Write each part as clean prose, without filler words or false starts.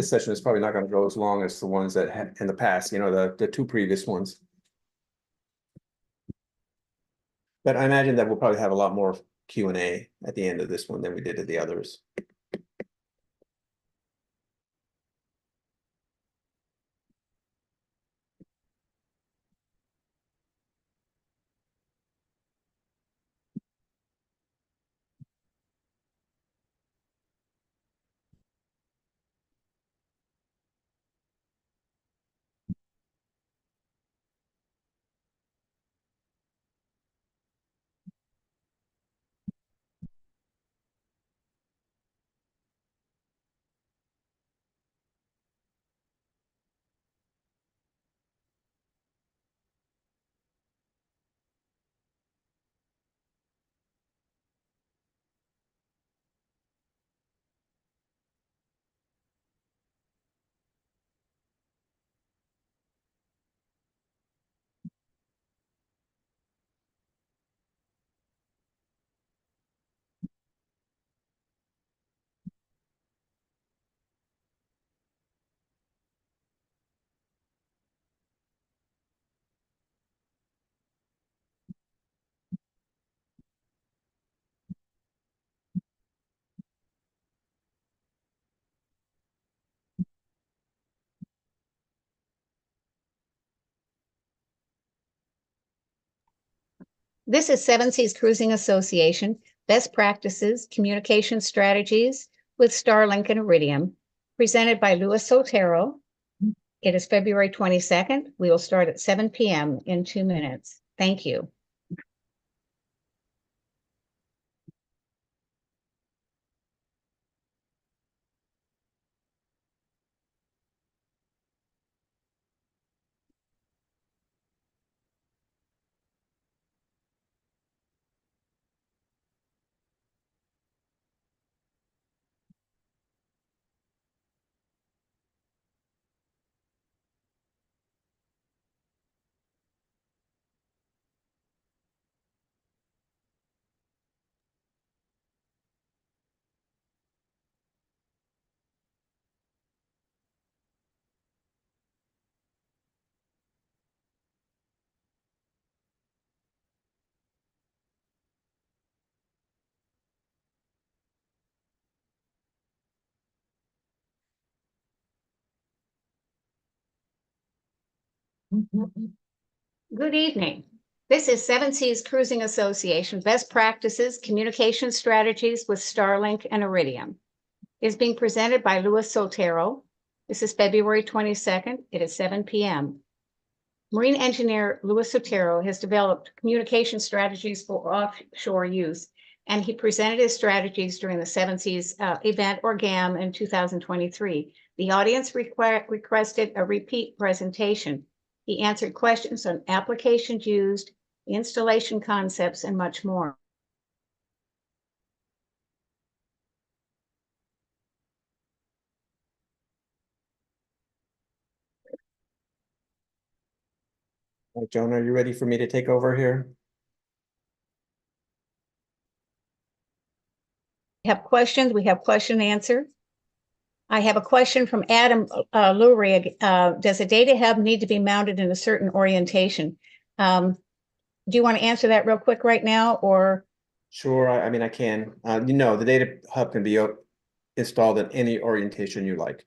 this session is probably not going to go as long as the ones that had in the past, the two previous ones. But I imagine that we'll probably have a lot more Q&A at the end of this one than we did at the others. This is Seven Seas Cruising Association, Best Practices, Communication Strategies with Starlink and Iridium, presented by Louis Sotero. It is February 22nd. We will start at 7 p.m. in 2 minutes. Thank you. Good evening. This is Seven Seas Cruising Association, Best Practices, Communication Strategies with Starlink and Iridium. It is being presented by Louis Sotero. This is February 22nd. It is 7 p.m. Marine engineer Louis Sotero has developed communication strategies for offshore use, and he presented his strategies during the Seven Seas event, or GAM, in 2023. The audience requested a repeat presentation. He answered questions on applications used, installation concepts, and much more. All right, Joan, are you ready for me to take over here? We have questions. We have question and answer. I have a question from Adam Lurie. Does a data hub need to be mounted in a certain orientation? Do you want to answer that real quick right now, or? Sure, I mean, I can. The data hub can be installed in any orientation you like.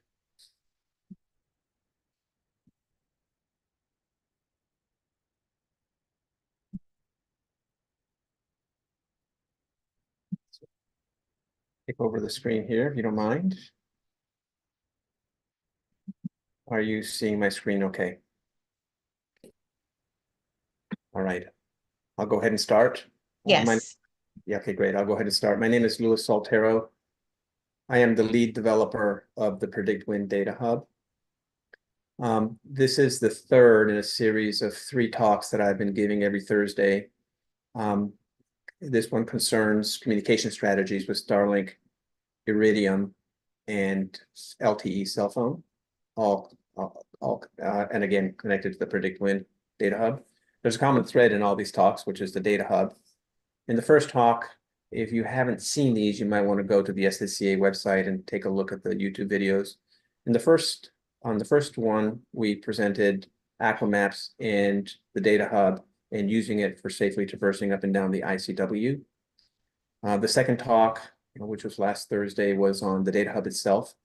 Take over the screen here, if you don't mind. Are you seeing my screen okay? All right. I'll go ahead and start. Yes. Yeah, okay, great. I'll go ahead and start. My name is Louis Sotero. I am the lead developer of the PredictWind Data Hub. This is the third in a series of 3 talks that I've been giving every Thursday. This one concerns communication strategies with Starlink, Iridium, and LTE cell phone, and again, connected to the PredictWind Data Hub. There's a common thread in all these talks, which is the Data Hub. In the first talk, if you haven't seen these, you might want to go to the SCCA website and take a look at the YouTube videos. On the first one, we presented Aquamaps and the data hub and using it for safely traversing up and down the ICW. The second talk, which was last Thursday, was on the data hub itself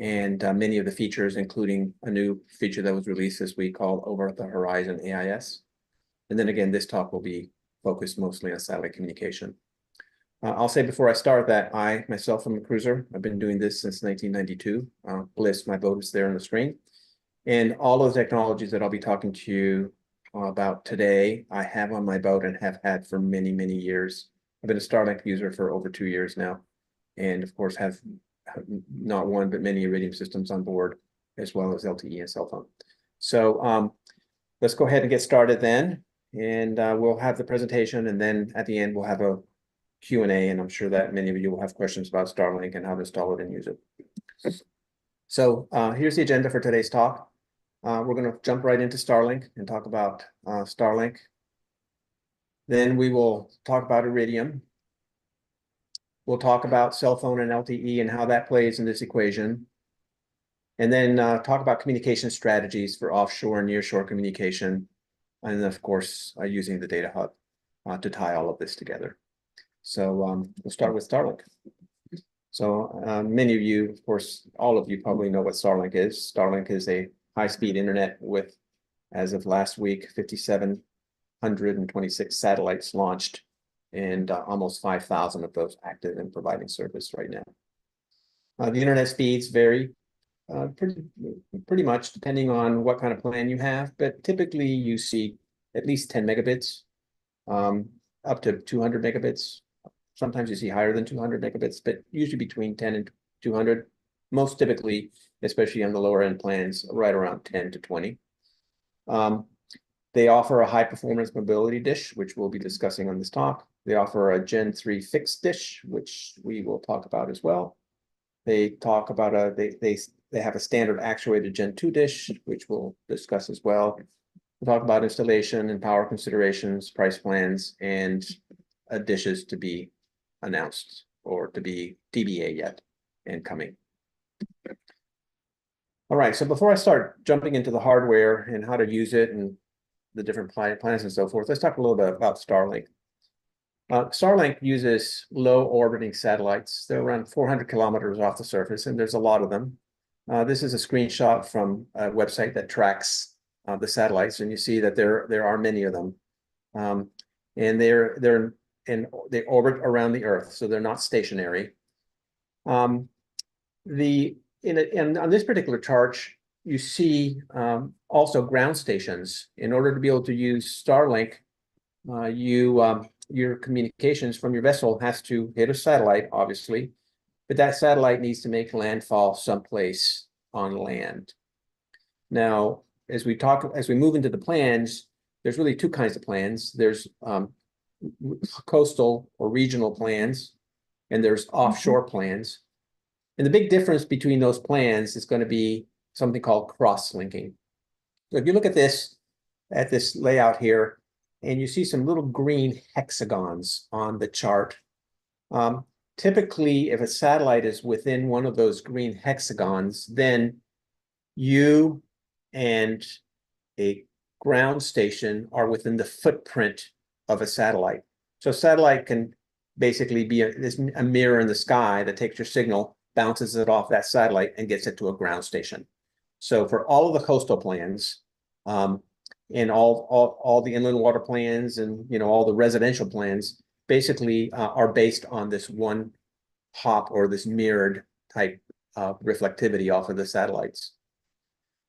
and many of the features, including a new feature that was released this week called Over the Horizon AIS. And then again, this talk will be focused mostly on satellite communication. I'll say before I start that I myself am a cruiser. I've been doing this since 1992. Bliss, my boat is there on the screen. And all of the technologies that I'll be talking to you about today, I have on my boat and have had for many, many years. I've been a Starlink user for over 2 years now. And of course have not one, but many Iridium systems on board, as well as LTE and cell phone. So let's go ahead and get started then. And we'll have the presentation, and then at the end, we'll have a Q&A, and I'm sure that many of you will have questions about Starlink and how to install it and use it. So here's the agenda for today's talk. We're going to jump right into Starlink and talk about Starlink. Then we will talk about Iridium. We'll talk about cell phone and LTE and how that plays in this equation. And then talk about communication strategies for offshore and nearshore communication. And of course, using the data hub to tie all of this together. So we'll start with Starlink. So many of you, of course, all of you probably know what Starlink is. Starlink is a high-speed internet with, as of last week, 5,726 satellites launched, and almost 5,000 of those active and providing service right now. The internet speeds vary pretty much depending on what kind of plan you have, but typically you see at least 10 megabits, up to 200 megabits. Sometimes you see higher than 200 megabits, but usually between 10 and 200. Most typically, especially on the lower end plans, right around 10 to 20. They offer a high performance mobility dish, which we'll be discussing on this talk. They offer a Gen 3 fixed dish, which we will talk about as well. They talk about they have a standard actuated Gen 2 dish, which we'll discuss as well. We'll talk about installation and power considerations, price plans, and dishes to be announced or to be TBA yet and coming. All right, so before I start jumping into the hardware and how to use it and the different plans and so forth, let's talk a little bit about Starlink. Starlink uses low orbiting satellites. They're around 400 kilometers off the surface, and there's a lot of them. This is a screenshot from a website that tracks the satellites, and you see that there are many of them. And they orbit around the Earth, so they're not stationary. On this particular chart, you see also ground stations. In order to be able to use Starlink, your communications from your vessel has to hit a satellite, obviously, but that satellite needs to make landfall someplace on land. Now, as we move into the plans, there's really two kinds of plans. There's coastal or regional plans, and there's offshore plans. And the big difference between those plans is going to be something called cross-linking. So if you look at this layout here, and you see some little green hexagons on the chart. Typically, if a satellite is within one of those green hexagons, then you and a ground station are within the footprint of a satellite. So a satellite can basically be a mirror in the sky that takes your signal, bounces it off that satellite, and gets it to a ground station. So for all of the coastal plans, and all the inland water plans and all the residential plans basically are based on this one hop or this mirrored type reflectivity off of the satellites.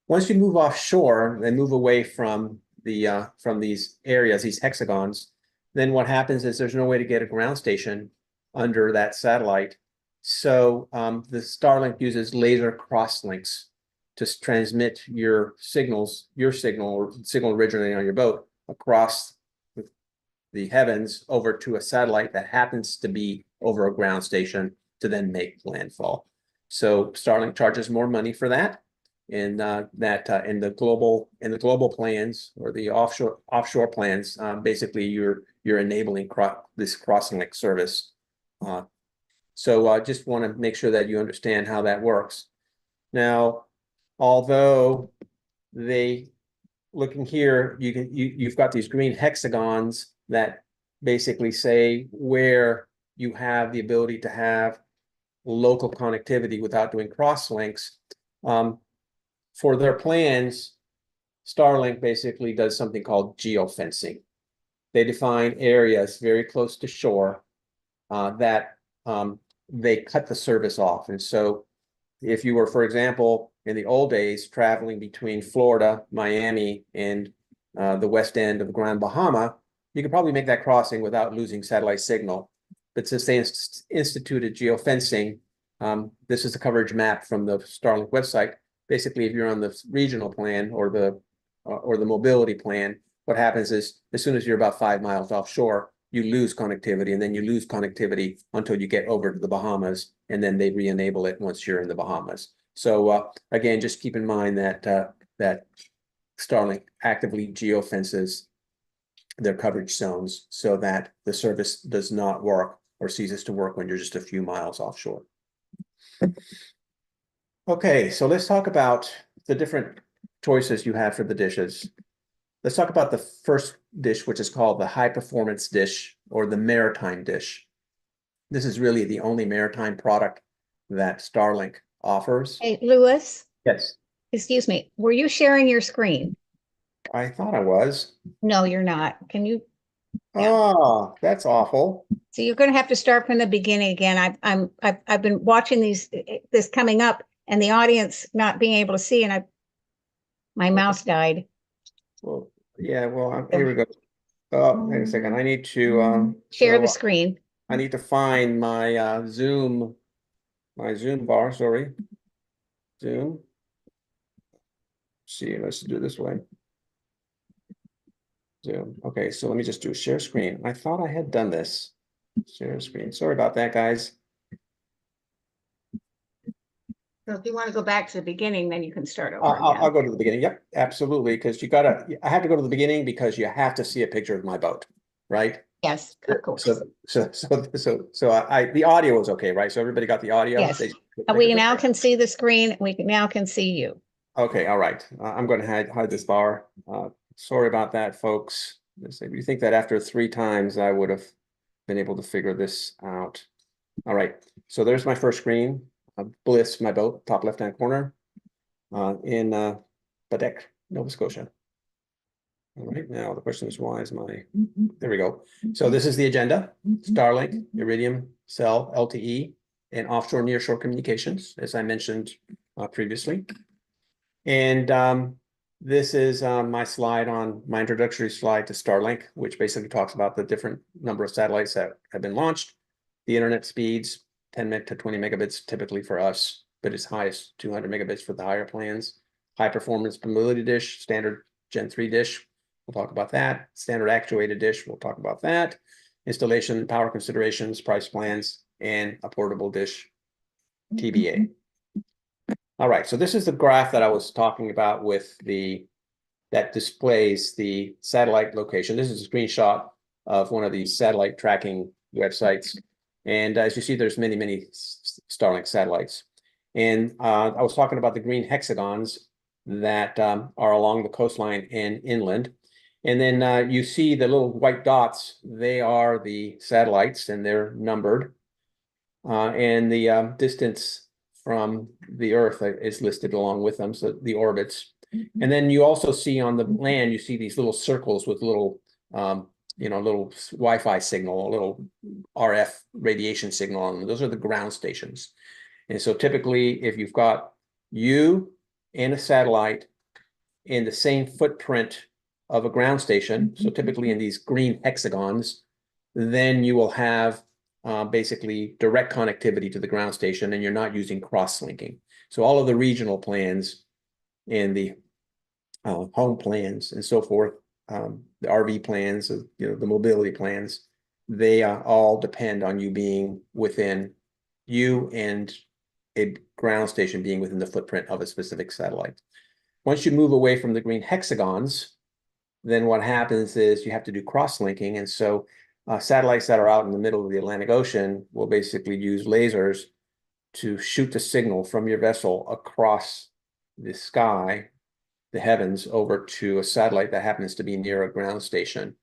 Once you move offshore and move away from these areas, these hexagons, then what happens is there's no way to get a ground station under that satellite. So the Starlink uses laser crosslinks to transmit your signal originating on your boat across the heavens over to a satellite that happens to be over a ground station to then make landfall. So Starlink charges more money for that, and in the global plans or the offshore plans, basically you're enabling this cross-link service. So I just want to make sure that you understand how that works. Now, although they, looking here, you've got these green hexagons that basically say where you have the ability to have local connectivity without doing cross links. For their plans, Starlink basically does something called geofencing. They define areas very close to shore that they cut the service off. And so if you were, for example, in the old days, traveling between Florida, Miami, and the west end of Grand Bahama, you could probably make that crossing without losing satellite signal. But since they instituted geofencing, this is the coverage map from the Starlink website. Basically, if you're on the regional plan or the mobility plan, what happens is as soon as you're about 5 miles offshore, you lose connectivity, and then you lose connectivity until you get over to the Bahamas, and then they re-enable it once you're in the Bahamas. So again, just keep in mind that that Starlink actively geofences their coverage zones so that the service does not work or ceases to work when you're just a few miles offshore. Okay, so let's talk about the different choices you have for the dishes. Let's talk about the first dish, which is called the high performance dish or the maritime dish. This is really the only maritime product that Starlink offers. Hey, Louis, Yes, excuse me, were you sharing your screen? I thought I was. No, you're not. Can you? Yeah. Oh, that's awful. So you're going to have to start from the beginning again. I've been watching this coming up and the audience not being able to see, and my mouse died. Well, yeah, well, here we go. Oh, wait a second. I need to Share so the screen. I need to find my Zoom bar, sorry. Zoom. See, let's do it this way. Zoom. Okay, so let me just do share screen. I thought I had done this. Share screen. Sorry about that, guys. So if you want to go back to the beginning, then you can start over I'll again. go to the beginning. Yep, absolutely. Because I have to go to the beginning because you have to see a picture of my boat, right? Yes, of course. The audio is okay, right? So everybody got the audio? Yes. They- We now can see the screen. Now can see you. Okay, all right. I'm going to hide this bar. Sorry about that, folks. You think that after 3 times I would have been able to figure this out. All right, so there's my first screen. Bliss, my boat, top left-hand corner, in Badek, Nova Scotia. All right, now the question is, why is there we go. So this is the agenda: Starlink, Iridium, Cell, LTE, and offshore nearshore communications, as I mentioned previously. And this is my introductory slide to Starlink, which basically talks about the different number of satellites that have been launched, the internet speeds, 10 to 20 megabits typically for us, but as high as 200 megabits for the higher plans. High performance mobility dish, standard Gen 3 dish, we'll talk about that. Standard actuated dish, we'll talk about that. Installation, power considerations, price plans, and a portable dish, TBA. All right, so this is the graph that I was talking about with that displays the satellite location. This is a screenshot of one of these satellite tracking websites. And as you see, there's many, many Starlink satellites. And I was talking about the green hexagons that are along the coastline and inland. And then you see the little white dots, they are the satellites and they're numbered. And the distance from the Earth is listed along with them, so the orbits. And then you also see on the land, you see these little circles with little, little Wi-Fi signal, a little RF radiation signal on them. Those are the ground stations. And so typically, if you've got you and a satellite in the same footprint of a ground station, so typically in these green hexagons, then you will have basically direct connectivity to the ground station, and you're not using cross-linking. So all of the regional plans and the home plans and so forth, the RV plans, the mobility plans, they all depend on you being within you and a ground station being within the footprint of a specific satellite. Once you move away from the green hexagons, then what happens is you have to do cross-linking. And so satellites that are out in the middle of the Atlantic Ocean will basically use lasers to shoot the signal from your vessel across the sky, the heavens, over to a satellite that happens to be near a ground station,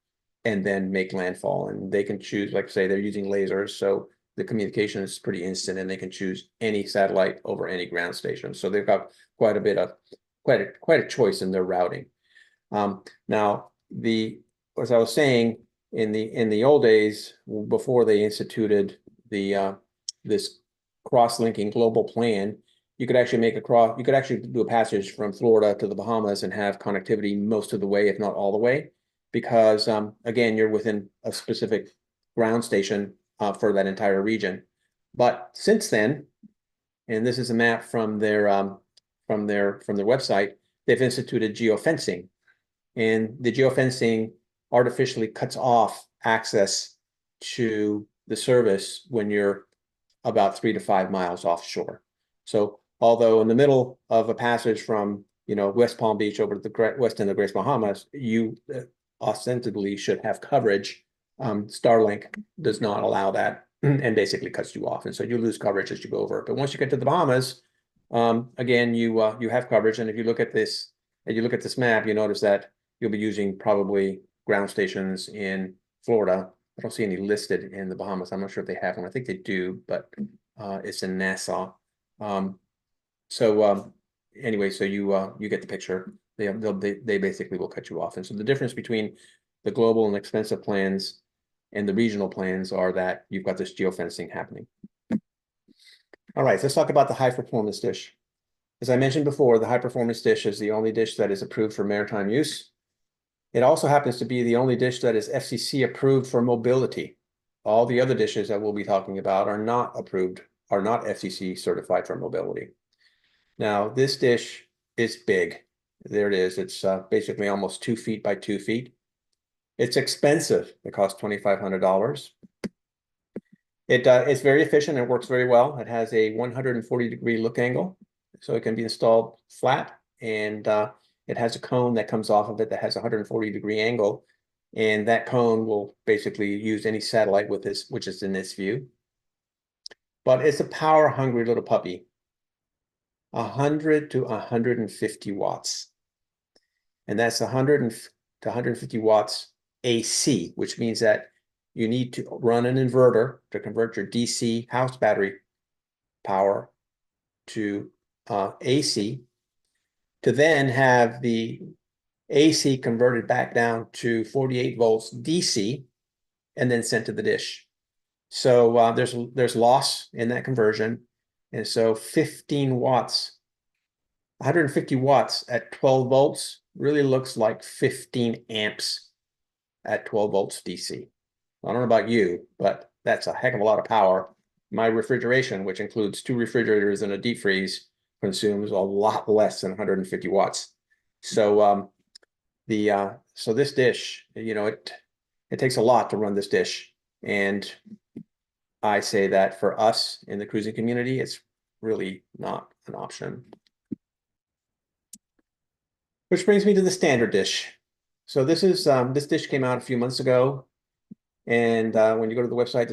and then make landfall. And they can choose, like say, they're using lasers, so the communication is pretty instant, and they can choose any satellite over any ground station. So they've got quite a choice in their routing. Now, as I was saying, in the old days, before they instituted this cross-linking global plan, you could actually do a passage from Florida to the Bahamas and have connectivity most of the way, if not all the way, because again, you're within a specific ground station for that entire region. But since then, and this is a map from their website, they've instituted geofencing. And the geofencing artificially cuts off access to the service when you're about 3 to 5 miles offshore. So although in the middle of a passage from West Palm Beach over to the west end of the Great Bahamas, you ostensibly should have coverage, Starlink does not allow that and basically cuts you off. And so you lose coverage as you go over. But once you get to the Bahamas, again, you have coverage. And if you look at this map, you notice that you'll be using probably ground stations in Florida. I don't see any listed in the Bahamas. I'm not sure if they have one. I think they do, but it's in Nassau. Anyway, so you get the picture. They basically will cut you off. And so the difference between the global and expensive plans and the regional plans are that you've got this geofencing happening. All right, so let's talk about the high performance dish. As I mentioned before, the high performance dish is the only dish that is approved for maritime use. It also happens to be the only dish that is FCC approved for mobility. All the other dishes that we'll be talking about are not approved, are not FCC certified for mobility. Now, this dish is big. There it is. It's basically almost 2 feet by 2 feet. It's expensive. It costs $2,500. It's very efficient and works very well. It has a 140-degree look angle, so it can be installed flat, and it has a cone that comes off of it that has a 140-degree angle, and that cone will basically use any satellite with this, which is in this view. But it's a power-hungry little puppy. 100 to 150 watts. And that's 100 to 150 watts AC, which means that you need to run an inverter to convert your DC house battery power to AC, to then have the AC converted back down to 48 volts DC and then sent to the dish. So there's loss in that conversion. And so 15 watts, 150 watts at 12 volts really looks like 15 amps at 12 volts DC. I don't know about you, but that's a heck of a lot of power. My refrigeration, which includes 2 refrigerators and a deep freeze, consumes a lot less than 150 watts. So so this dish, it takes a lot to run this dish. And I say that for us in the cruising community, it's really not an option. Which brings me to the standard dish. So this dish came out a few months ago. And when you go to the website,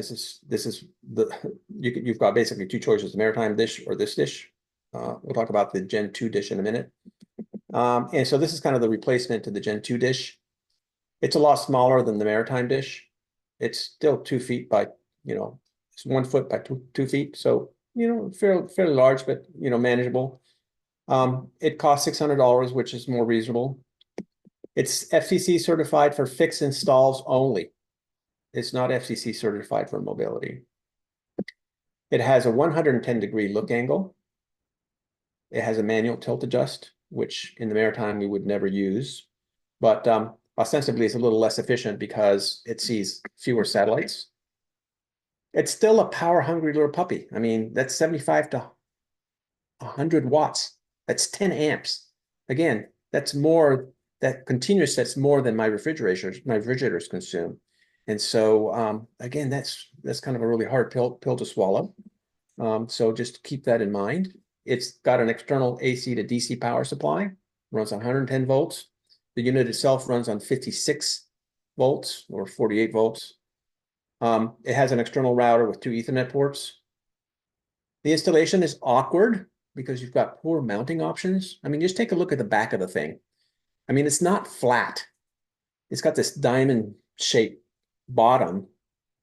you've got basically 2 choices: the maritime dish or this dish. We'll talk about the Gen 2 dish in a minute. And so this is kind of the replacement to the Gen 2 dish. It's a lot smaller than the maritime dish. It's still 2 feet by, it's 1 foot by 2 feet. So, fairly large, but, manageable. It costs $600, which is more reasonable. It's FCC certified for fixed installs only. It's not FCC certified for mobility. It has a 110-degree look angle. It has a manual tilt adjust, which in the maritime we would never use. But ostensibly it's a little less efficient because it sees fewer satellites. It's still a power-hungry little puppy. I mean, that's 75 to 100 watts. That's 10 amps. Again, that's more, that's more than my refrigerators consume. And so, again, that's kind of a really hard pill to swallow. So just keep that in mind. It's got an external AC to DC power supply, runs on 110 volts. The unit itself runs on 56 volts or 48 volts. It has an external router with 2 Ethernet ports. The installation is awkward. because you've got poor mounting options. I mean, just take a look at the back of the thing. I mean, it's not flat. It's got this diamond shaped bottom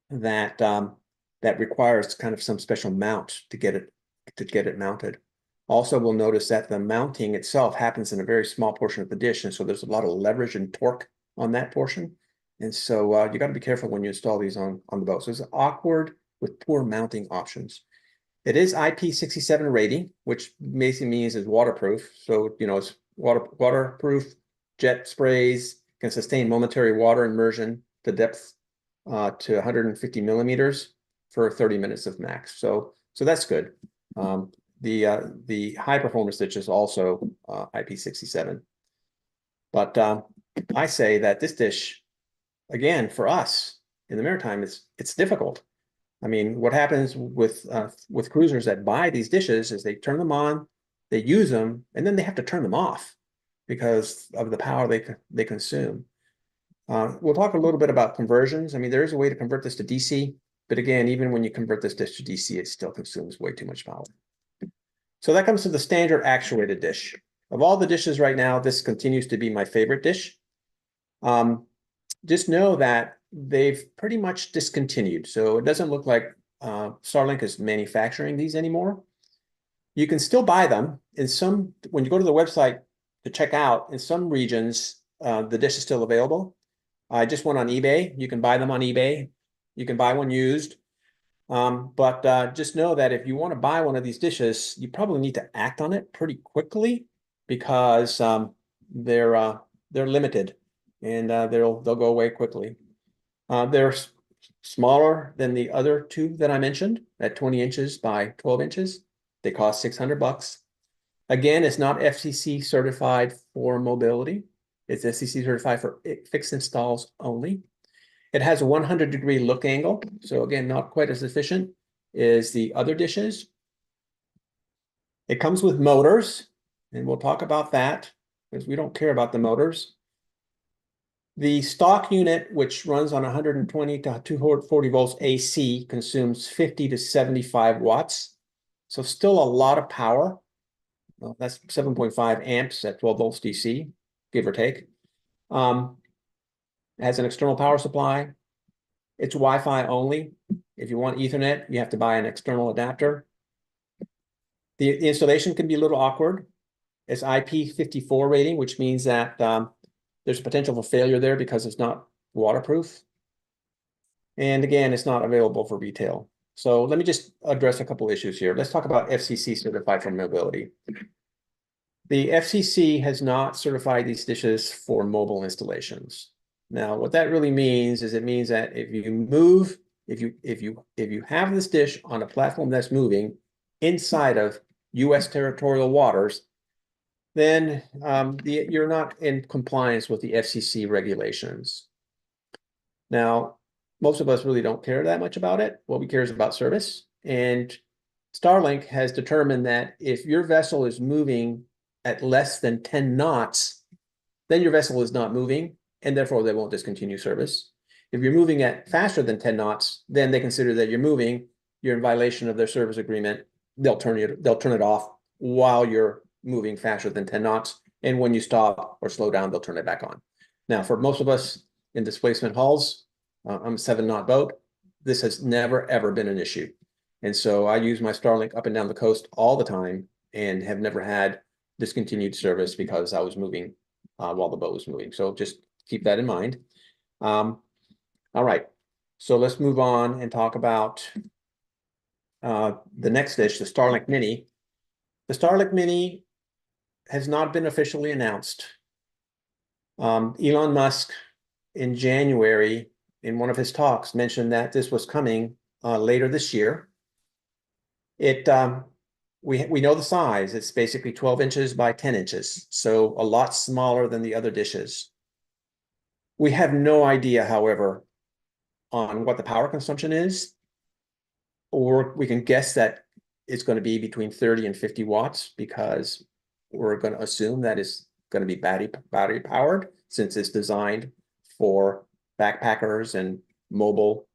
that that requires kind of some special mount to get it mounted. Also, we'll notice that the mounting itself happens in a very small portion of the dish, and so there's a lot of leverage and torque on that portion. And so you got to be careful when you install these on the boat. So it's awkward with poor mounting options. It is IP67 rating, which basically means it's waterproof. So, you know, it's waterproof, jet sprays, can sustain momentary water immersion to depth to 150 millimeters for 30 minutes of max. So that's good. The high performance stitch is also IP67. But I say that this dish, again, for us in the maritime, it's difficult. I mean, what happens with cruisers that buy these dishes is they turn them on, they use them, and then they have to turn them off because of the power they consume. We'll talk a little bit about conversions. I mean, there is a way to convert this to DC, but again, even when you convert this dish to DC, it still consumes way too much power. So that comes to the standard actuated dish. Of all the dishes right now, this continues to be my favorite dish. Just know that they've pretty much discontinued. So it doesn't look like Starlink is manufacturing these anymore. You can still buy them in some, when you go to the website to check out, in some regions, the dish is still available. I just went on eBay. You can buy them on eBay. You can buy one used. But just know that if you want to buy one of these dishes, you probably need to act on it pretty quickly because they're limited and they'll go away quickly. They're smaller than the other two that I mentioned at 20 inches by 12 inches. They cost $600. Again, it's not FCC certified for mobility. It's FCC certified for fixed installs only. It has a 100-degree look angle. So again, not quite as efficient as the other dishes. It comes with motors, and we'll talk about that because we don't care about the motors. The stock unit, which runs on 120 to 240 volts AC, consumes 50 to 75 watts. So still a lot of power. Well, that's 7.5 amps at 12 volts DC, give or take. It has an external power supply. It's Wi-Fi only. If you want Ethernet, you have to buy an external adapter. The installation can be a little awkward. It's IP54 rating, which means that there's potential for failure there because it's not waterproof. And again, it's not available for retail. So let me just address a couple issues here. Let's talk about FCC certified for mobility. The FCC has not certified these dishes for mobile installations. Now, what that really means is it means that if you have this dish on a platform that's moving inside of U.S. territorial waters, then you're not in compliance with the FCC regulations. Now, most of us really don't care that much about it. What we care is about service. And Starlink has determined that if your vessel is moving at less than 10 knots, then your vessel is not moving, and therefore they won't discontinue service. If you're moving at faster than 10 knots, then they consider that you're moving, you're in violation of their service agreement. They'll turn it off while you're moving faster than 10 knots. And when you stop or slow down, they'll turn it back on. Now, for most of us in displacement hulls, I'm a 7-knot boat. This has never, ever been an issue. And so I use my Starlink up and down the coast all the time and have never had discontinued service because I was moving while the boat was moving. So just keep that in mind. All right. So let's move on and talk about the next dish, the Starlink Mini. The Starlink Mini has not been officially announced. Elon Musk in January, in one of his talks, mentioned that this was coming later this year. We know the size. It's basically 12 inches by 10 inches, so a lot smaller than the other dishes. We have no idea, however, on what the power consumption is, or we can guess that it's going to be between 30 and 50 watts because we're going to assume that it's going to be battery powered since it's designed for backpackers and mobile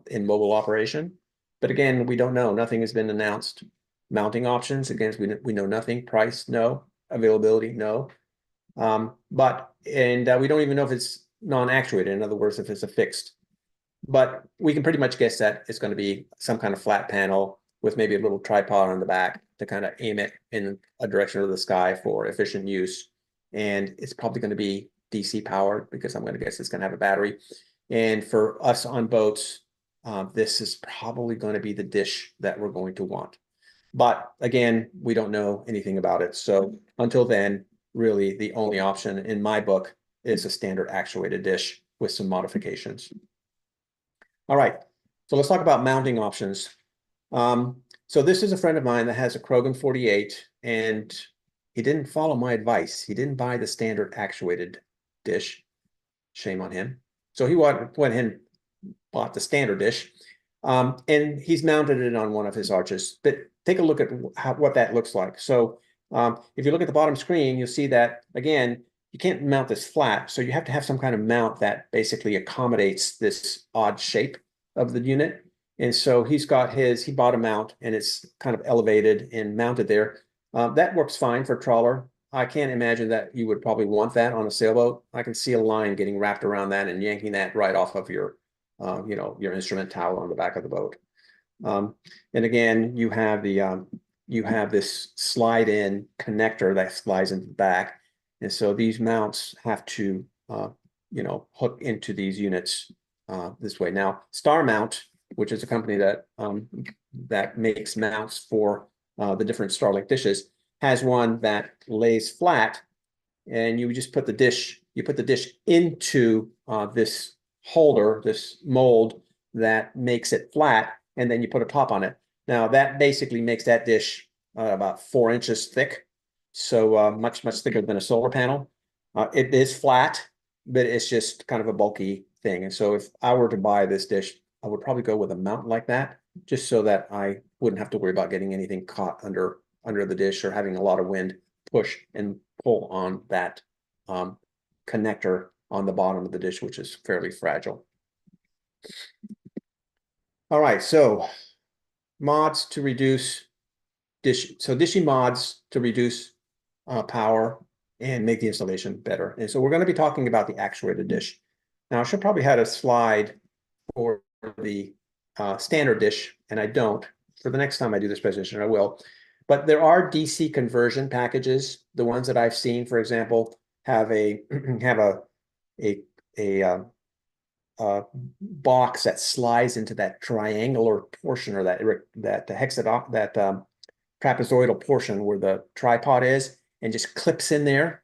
in mobile operation. But again, we don't know. Nothing has been announced. mounting options. Again, we know nothing. Price, no. Availability, no. But we don't even know if it's non-actuated. In other words, if it's a fixed. But we can pretty much guess that it's going to be some kind of flat panel with maybe a little tripod on the back to kind of aim it in a direction of the sky for efficient use. And it's probably going to be DC powered because I'm going to guess it's going to have a battery. And for us on boats, this is probably going to be the dish that we're going to want. But again, we don't know anything about it. So until then, really the only option in my book is a standard actuated dish with some modifications. All right, so let's talk about mounting options. So this is a friend of mine that has a Krogan 48, and he didn't follow my advice. He didn't buy the standard actuated dish. Shame on him. So he went ahead and bought the standard dish, and he's mounted it on one of his arches. But take a look at what that looks like. So if you look at the bottom screen, you'll see that, again, you can't mount this flat, so you have to have some kind of mount that basically accommodates this odd shape of the unit. And so he bought a mount, and it's kind of elevated and mounted there. That works fine for trawler. I can't imagine that you would probably want that on a sailboat. I can see a line getting wrapped around that and yanking that right off of your, your instrument tower on the back of the boat. And again, you have this slide-in connector that slides into the back. And so these mounts have to, hook into these units this way. Now, Star Mount, which is a company that makes mounts for the different Starlink dishes, has one that lays flat, and you just put the dish into this holder, this mold that makes it flat, and then you put a top on it. Now that basically makes that dish about 4 inches thick. So much thicker than a solar panel. It is flat, but it's just kind of a bulky thing. And so if I were to buy this dish, I would probably go with a mount like that, just so that I wouldn't have to worry about getting anything caught under the dish or having a lot of wind push and pull on that connector on the bottom of the dish, which is fairly fragile. All right, so mods to reduce dishing mods to reduce power and make the installation better. And so we're going to be talking about the actuated dish. Now I should probably had a slide for the standard dish, and I don't. For the next time I do this presentation, I will. But there are DC conversion packages. The ones that I've seen, for example, have a box that slides into that triangular portion, or that trapezoidal portion where the tripod is, and just clips in there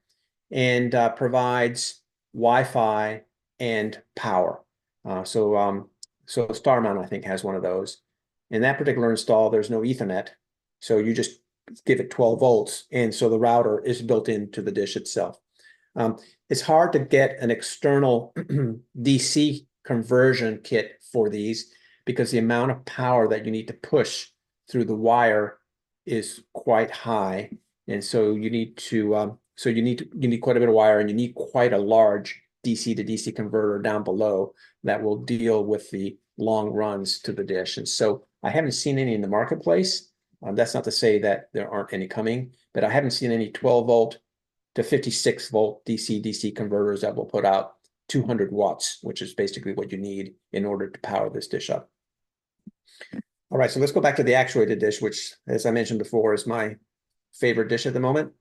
and provides Wi-Fi and power. So Star Mount, I think, has one of those. In that particular install, there's no Ethernet, so you just give it 12 volts, and so the router is built into the dish itself. It's hard to get an external DC conversion kit for these because the amount of power that you need to push through the wire is quite high, and so you need quite a bit of wire, and you need quite a large DC to DC converter down below that will deal with the long runs to the dish. And so I haven't seen any in the marketplace. That's not to say that there aren't any coming, but I haven't seen any 12 volt to 56 volt DC converters that will put out 200 watts, which is basically what you need in order to power this dish up. All right, so let's go back to the actuated dish, which, as I mentioned before, is my favorite dish at the moment.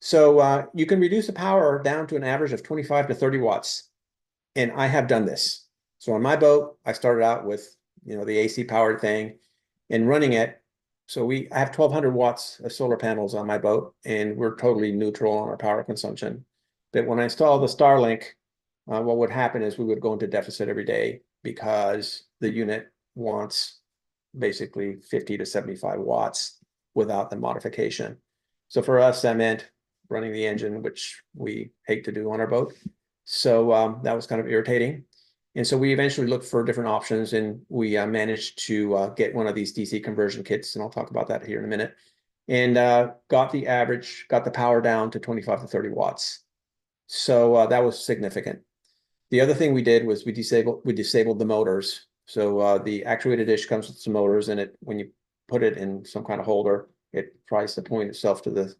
So you can reduce the power down to an average of 25 to 30 watts. And I have done this. So on my boat, I started out with, the AC powered thing and running it. So I have 1,200 watts of solar panels on my boat, and we're totally neutral on our power consumption. But when I installed the Starlink, what would happen is we would go into deficit every day because the unit wants basically 50 to 75 watts without the modification. So for us, that meant running the engine, which we hate to do on our boat. So that was kind of irritating. And so we eventually looked for different options, and we managed to get one of these DC conversion kits, and I'll talk about that here in a minute, and got the power down to 25 to 30 watts. So that was significant. The other thing we did was we disabled the motors. So the actuated dish comes with some motors in it. When you put it in some kind of holder. It tries to point itself to the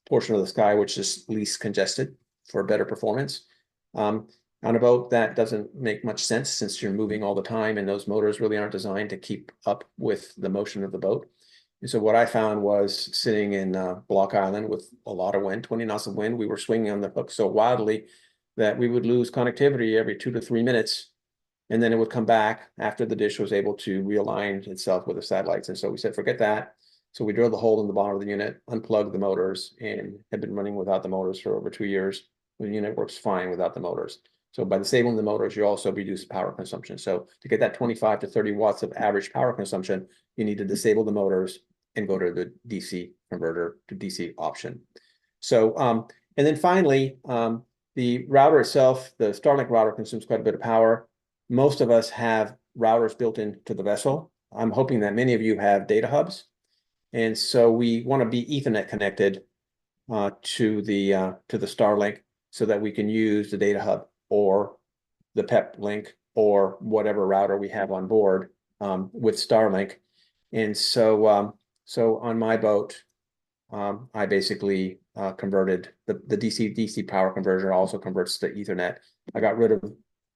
portion of the sky which is least congested for better performance. On a boat, that doesn't make much sense since you're moving all the time, and those motors really aren't designed to keep up with the motion of the boat. And so what I found was sitting in Block Island with a lot of wind, 20 knots of wind, we were swinging on the hook so wildly that we would lose connectivity every 2 to 3 minutes. And then it would come back after the dish was able to realign itself with the satellites. And so we said, forget that. So we drilled the hole in the bottom of the unit, unplugged the motors, and have been running without the motors for over 2 years. The unit works fine without the motors. So by disabling the motors, you also reduce power consumption. So to get that 25 to 30 watts of average power consumption, you need to disable the motors and go to the DC converter to DC option. So, and then finally, the router itself, the Starlink router consumes quite a bit of power. Most of us have routers built into the vessel. I'm hoping that many of you have data hubs. And so we want to be Ethernet connected to the Starlink so that we can use the data hub or the PEP link or whatever router we have on board with Starlink. And so, so on my boat, I basically converted the DC power converter also converts to Ethernet. I got rid of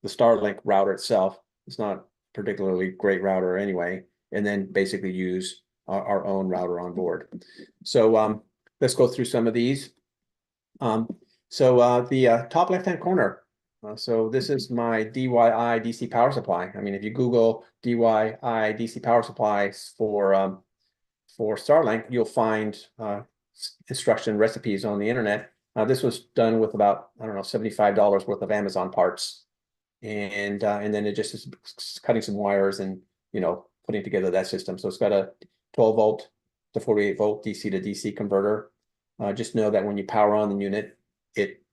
the Starlink router itself. It's not a particularly great router anyway, and then basically use our own router on board. So let's go through some of these. The top left-hand corner. So this is my DYI DC power supply. I mean, if you Google DYI DC power supplies for Starlink, you'll find instruction recipes on the internet. This was done with about, I don't know, $75 worth of Amazon parts. And then it just is cutting some wires and, you know, putting together that system. So it's got a 12 volt to 48 volt DC to DC converter. Just know that when you power on the unit, it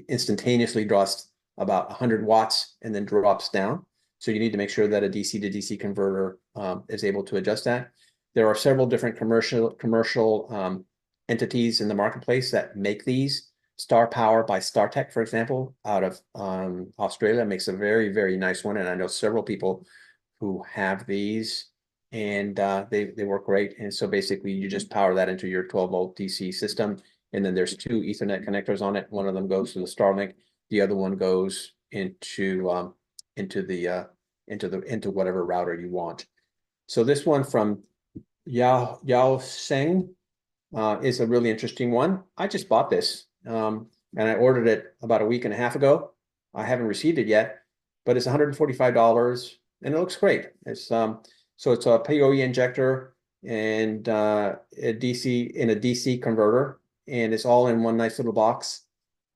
instantaneously draws about 100 watts and then drops down. So you need to make sure that a DC to DC converter is able to adjust that. There are several different commercial entities in the marketplace that make these. Star Power by StarTech, for example, out of Australia, makes a very, very nice one. And I know several people who have these, and they work great. And so basically you just power that into your 12 volt DC system. And then there's 2 Ethernet connectors on it. One of them goes to the Starlink. The other one goes into whatever router you want. So this one from Yao Seng is a really interesting one. I just bought this and I ordered it about a week and a half ago. I haven't received it yet, but it's $145 and it looks great. It's so it's a PoE injector and a DC converter, and it's all in one nice little box.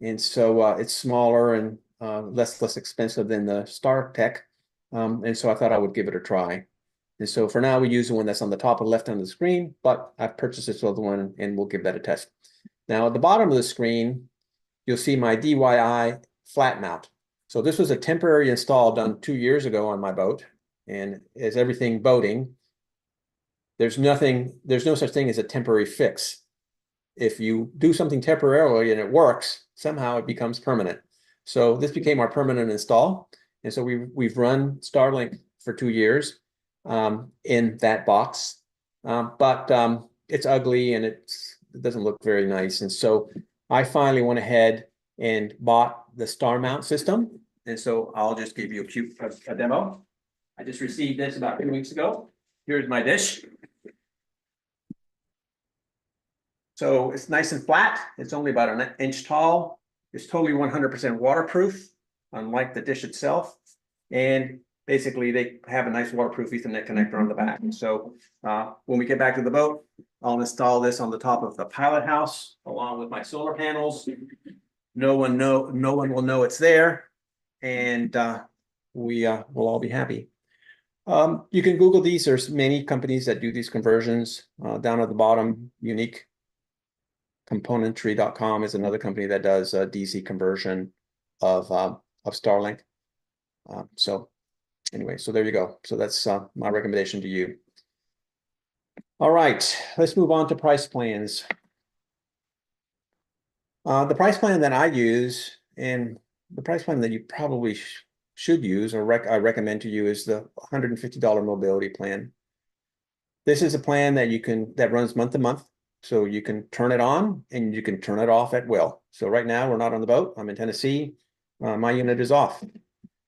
And so it's smaller and less expensive than the StarTech. And so I thought I would give it a try. And so for now, we use the one that's on the top of the left hand of the screen, but I've purchased this other one and we'll give that a test. Now at the bottom of the screen, you'll see my DYI flat mount. So this was a temporary install done 2 years ago on my boat. And as everything boating, there's no such thing as a temporary fix. If you do something temporarily and it works, somehow it becomes permanent. So this became our permanent install. And so we've run Starlink for 2 years in that box, but it's ugly and it doesn't look very nice. And so I finally went ahead and bought the star mount system. And so I'll just give you a demo. I just received this about 2 weeks ago. Here's my dish. So it's nice and flat. It's only about an inch tall. It's totally 100% waterproof, unlike the dish itself. And basically they have a nice waterproof Ethernet connector on the back. And so when we get back to the boat, I'll install this on the top of the pilot house along with my solar panels. No one will know it's there, and we will all be happy. You can Google these. There's many companies that do these conversions. Down at the bottom, Unique Componentry.com is another company that does a DC conversion of Starlink. So anyway, so there you go. So that's my recommendation to you. All right, let's move on to price plans. The price plan that I use, and the price plan that you probably should use or I recommend to you, is the $150 mobility plan. this is a plan that runs month to month. So you can turn it on and you can turn it off at will. So right now we're not on the boat. I'm in Tennessee. My unit is off.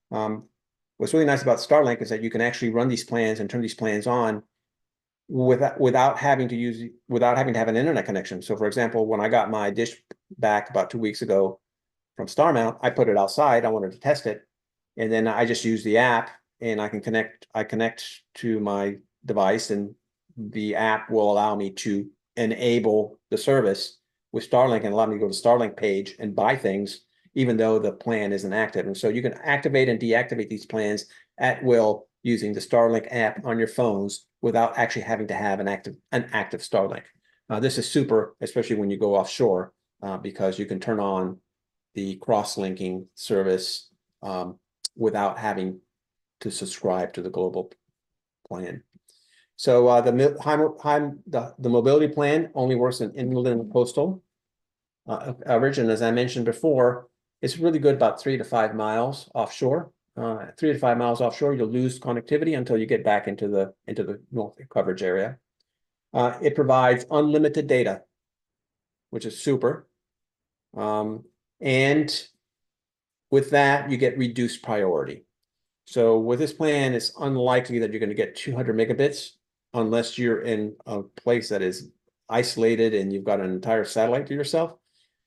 What's really nice about Starlink is that you can actually run these plans and turn these plans on without having to have an internet connection. So for example, when I got my dish back about 2 weeks ago from StarMount, I put it outside. I wanted to test it. And then I just use the app and I connect to my device, and the app will allow me to enable the service with Starlink and allow me to go to Starlink page and buy things, even though the plan isn't active. And so you can activate and deactivate these plans at will using the Starlink app on your phones without actually having to have an active Starlink. This is super, especially when you go offshore, because you can turn on the cross-linking service without having to subscribe to the global plan. So the mobility plan only works in inland and coastal coverage, and as I mentioned before, it's really good about 3 to 5 miles offshore. 3 to 5 miles offshore, you'll lose connectivity until you get back into the north coverage area. It provides unlimited data, which is super. And with that, you get reduced priority. So with this plan, it's unlikely that you're going to get 200 megabits unless you're in a place that is isolated and you've got an entire satellite to yourself.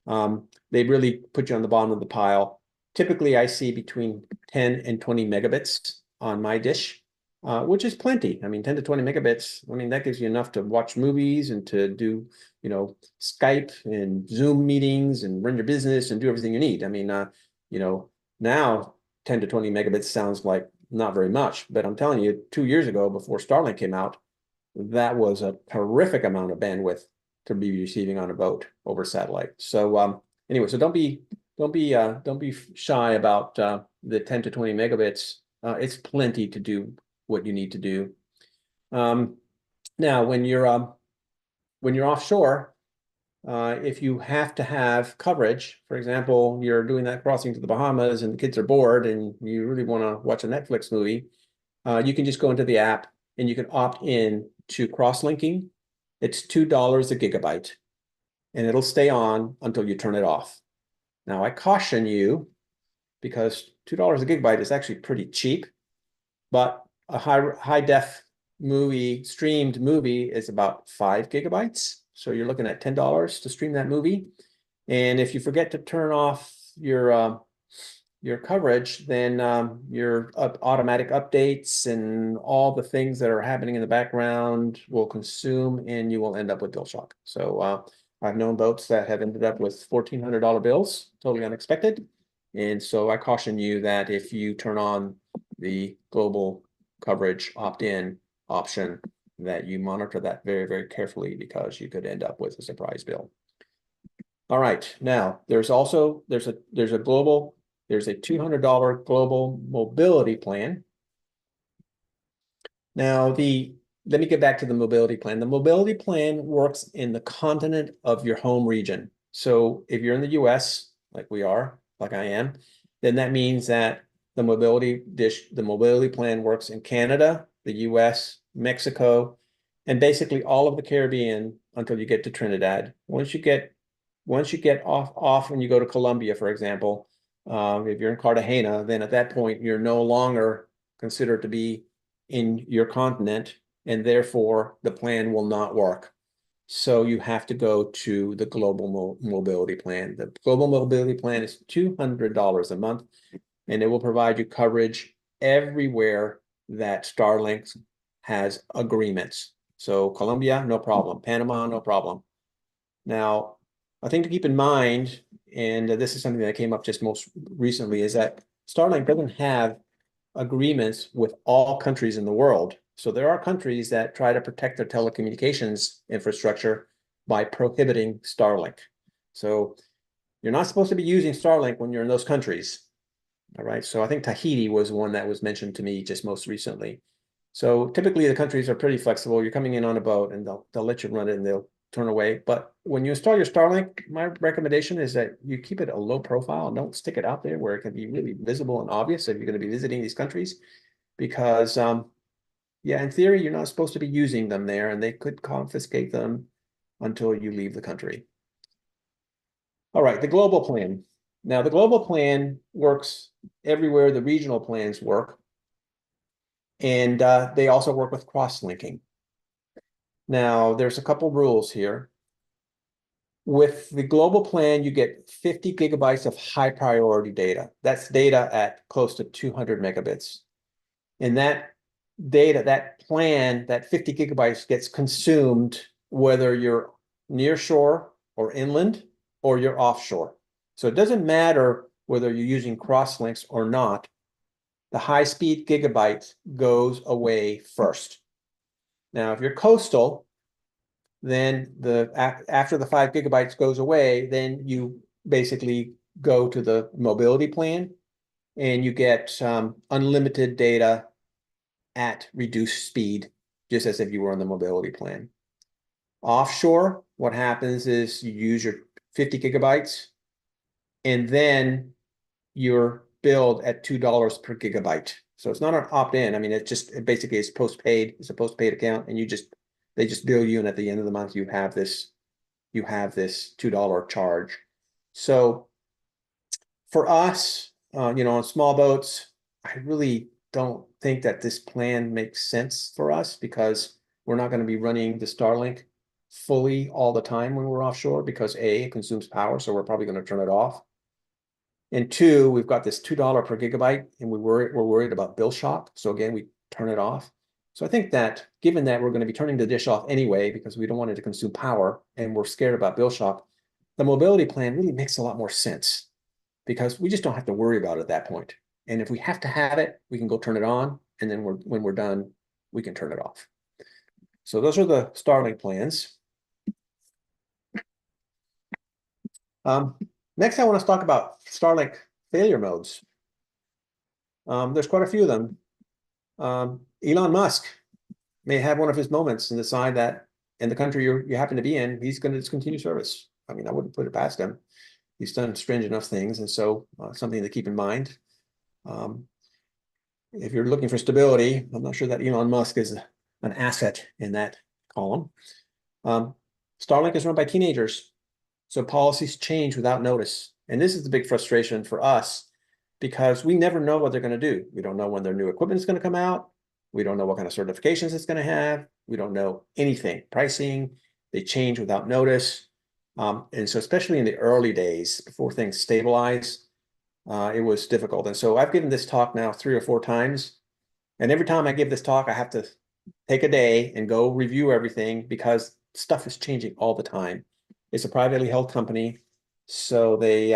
They really put you on the bottom of the pile. Typically, I see between 10 and 20 megabits on my dish, which is plenty. I mean, 10 to 20 megabits, I mean, that gives you enough to watch movies and to do, Skype and Zoom meetings and run your business and do everything you need. I mean, now 10 to 20 megabits sounds like not very much, but I'm telling you, 2 years ago, before Starlink came out, that was a terrific amount of bandwidth to be receiving on a boat over satellite. So anyway, so don't be shy about the 10 to 20 megabits. It's plenty to do what you need to do. Now, when you're offshore, if you have to have coverage, for example, you're doing that crossing to the Bahamas and the kids are bored and you really want to watch a Netflix movie, you can just go into the app and you can opt in to cross-linking. It's $2 a gigabyte, and it'll stay on until you turn it off. Now, I caution you, because $2 a gigabyte is actually pretty cheap, but a high def streamed movie is about 5 gigabytes. So you're looking at $10 to stream that movie. And if you forget to turn off your coverage, then your automatic updates and all the things that are happening in the background will consume, and you will end up with bill shock. So I've known boats that have ended up with $1,400 bills, totally unexpected. And so I caution you that if you turn on the global coverage opt-in option, that you monitor that very, very carefully, because you could end up with a surprise bill. All right, now there's a $200 global mobility plan. Now let me get back to the mobility plan. The mobility plan works in the continent of your home region. So if you're in the US, like we are, like I am, then that means that the mobility plan works in Canada, the US, Mexico, and basically all of the Caribbean until you get to Trinidad. Once you get off and you go to Colombia, for example, if you're in Cartagena, then at that point you're no longer considered to be in your continent, and therefore the plan will not work. So you have to go to the global mobility plan. The global mobility plan is $200 a month, and it will provide you coverage everywhere that Starlink has agreements. So Colombia, no problem. Panama, no problem. Now, a thing to keep in mind, and this is something that came up just most recently, is that Starlink doesn't have agreements with all countries in the world. So there are countries that try to protect their telecommunications infrastructure by prohibiting Starlink. So you're not supposed to be using Starlink when you're in those countries. All right. So I think Tahiti was one that was mentioned to me just most recently. So typically the countries are pretty flexible. You're coming in on a boat and they'll let you run it and they'll turn away. But when you install your Starlink, my recommendation is that you keep it a low profile and don't stick it out there where it can be really visible and obvious if you're going to be visiting these countries, because Yeah, in theory, you're not supposed to be using them there, and they could confiscate them until you leave the country. All right, the global plan. Now, the global plan works everywhere the regional plans work, and they also work with cross-linking. Now, there's a couple rules here. With the global plan, you get 50 gigabytes of high priority data. That's data at close to 200 megabits. And that data, that plan, that 50 gigabytes gets consumed whether you're near shore or inland or you're offshore. So it doesn't matter whether you're using crosslinks or not. The high-speed gigabyte goes away first. Now, if you're coastal, then after the 5 gigabytes goes away, then you basically go to the mobility plan and you get unlimited data at reduced speed, just as if you were on the mobility plan. Offshore, what happens is you use your 50 gigabytes and then you're billed at $2 per gigabyte. So it's not an opt-in. I mean, it basically is postpaid. It's a postpaid account, and they just bill you, and at the end of the month you have this $2 charge. So for us, on small boats, I really don't think that this plan makes sense for us because we're not going to be running the Starlink fully all the time when we're offshore because A, it consumes power, so we're probably going to turn it off. And two, we've got this $2 per gigabyte, and we're worried about bill shock. So again, we turn it off. So I think that given that we're going to be turning the dish off anyway because we don't want it to consume power and we're scared about bill shock, the mobility plan really makes a lot more sense because we just don't have to worry about it at that point. And if we have to have it, we can go turn it on, and then when we're done, we can turn it off. So those are the Starlink plans. Next, I want to talk about Starlink failure modes. There's quite a few of them. Elon Musk may have one of his moments and decide that in the country you happen to be in, he's going to discontinue service. I mean, I wouldn't put it past him. He's done strange enough things, and so something to keep in mind. If you're looking for stability, I'm not sure that Elon Musk is an asset in that column. Starlink is run by teenagers, so policies change without notice. And this is the big frustration for us because we never know what they're going to do. We don't know when their new equipment is going to come out. We don't know what kind of certifications it's going to have. We don't know anything. Pricing, they change without notice. And so especially in the early days, before things stabilize, it was difficult. And so I've given this talk now 3 or 4 times. And every time I give this talk, I have to take a day and go review everything because stuff is changing all the time. It's a privately held company, so they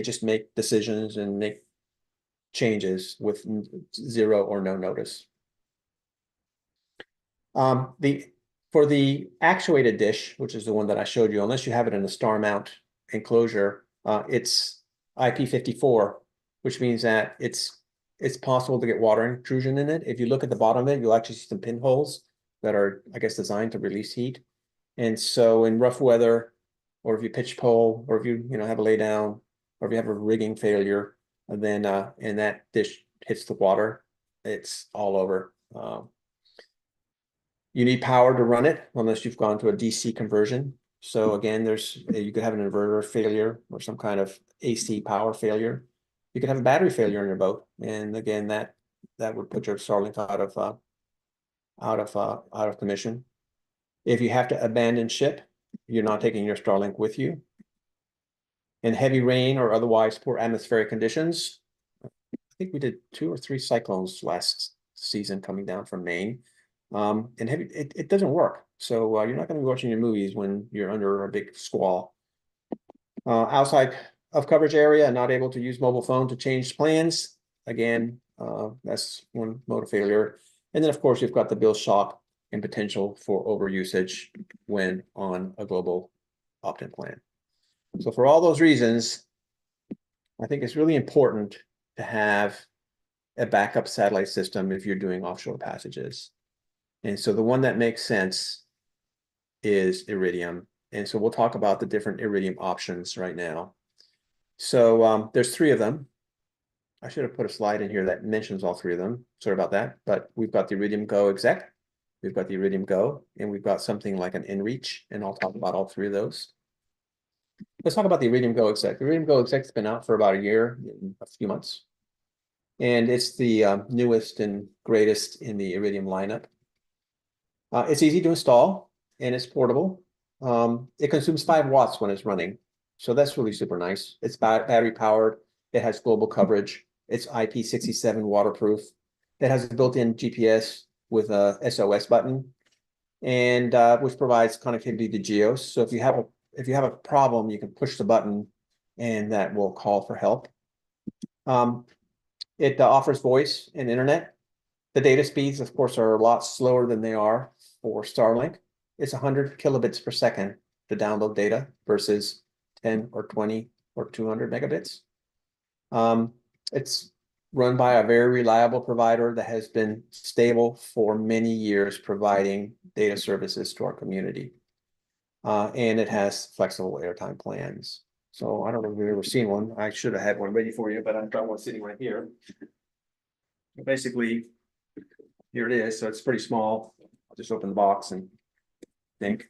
just make decisions and make changes with 0 or no notice. For the actuated dish, which is the one that I showed you, unless you have it in a star mount enclosure, it's IP54, which means that it's possible to get water intrusion in it. If you look at the bottom of it, you'll actually see some pinholes that are, I guess, designed to release heat. And so in rough weather, or if you pitch pole, or if you have a lay down, or if you have a rigging failure, then and that dish hits the water, it's all over. You need power to run it unless you've gone to a DC conversion. So again, you could have an inverter failure or some kind of AC power failure. You could have a battery failure on your boat, and again, that would put your Starlink out of commission. If you have to abandon ship, you're not taking your Starlink with you. In heavy rain or otherwise poor atmospheric conditions, I think we did 2 or 3 cyclones last season coming down from Maine. And it doesn't work. So you're not going to be watching your movies when you're under a big squall. Outside of coverage area, not able to use mobile phone to change plans. Again, that's one mode of failure. And then of course you've got the bill shock and potential for overusage when on a global opt-in plan. So for all those reasons, I think it's really important to have a backup satellite system if you're doing offshore passages. And so the one that makes sense is Iridium. And so we'll talk about the different Iridium options right now. So there's 3 of them. I should have put a slide in here that mentions all three of them. Sorry about that, but we've got the Iridium Go exec, we've got the Iridium Go, and we've got something like an inReach, and I'll talk about all three of those. Let's talk about the Iridium Go exec. The Iridium Go exec's been out for about a year, a few months, and it's the newest and greatest in the Iridium lineup. It's easy to install and it's portable. It consumes 5 watts when it's running, so that's really super nice. It's battery powered. It has global coverage. It's IP67 waterproof. It has a built-in GPS with a SOS button, and which provides connectivity to geos. So if you have a problem, you can push the button, and that will call for help. It offers voice and internet. The data speeds, of course, are a lot slower than they are for Starlink. It's 100 kilobits per second to download data versus 10 or 20 or 200 megabits. It's run by a very reliable provider that has been stable for many years, providing data services to our community. And it has flexible airtime plans. So I don't know if you've ever seen one. I should have had one ready for you, but I've got one sitting right here. Basically, here it is. So it's pretty small. I'll just open the box and think.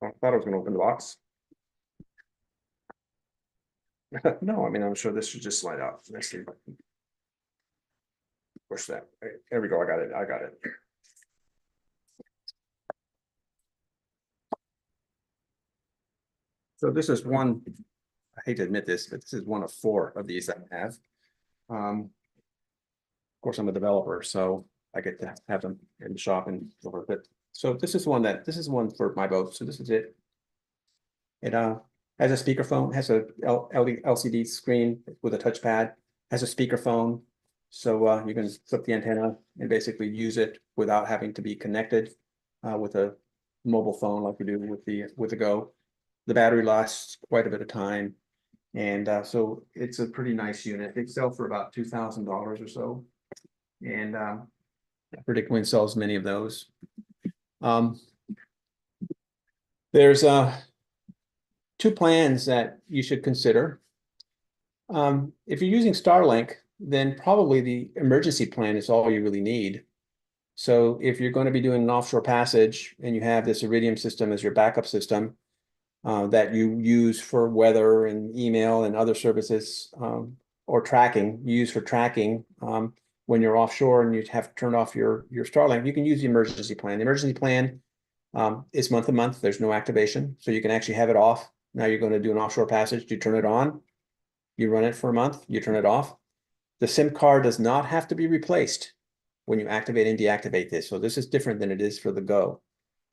I thought I was going to open the box. No, I mean, I'm sure this should just slide out. Let's see if I can push that. There we go. I got it. I got it. So this is one, I hate to admit this, but this is one of 4 of these that I have. Of course, I'm a developer, so I get to have them in the shop and so forth. But so this is one for my boat. So this is it. It has a speakerphone, has a LCD screen with a touchpad, has a speakerphone. So you can flip the antenna and basically use it without having to be connected with a mobile phone like you do with the Go. The battery lasts quite a bit of time. And so it's a pretty nice unit. They sell for about $2,000 or so. And PredictWind sells many of those. There's 2 plans that you should consider. If you're using Starlink, then probably the emergency plan is all you really need. So if you're going to be doing an offshore passage and you have this Iridium system as your backup system that you use for weather and email and other services, or tracking, you use for tracking when you're offshore and you have to turn off your Starlink, you can use the emergency plan. The emergency plan is month to month. There's no activation, so you can actually have it off. Now you're going to do an offshore passage, you turn it on, you run it for a month, you turn it off. The SIM card does not have to be replaced when you activate and deactivate this. So this is different than it is for the Go.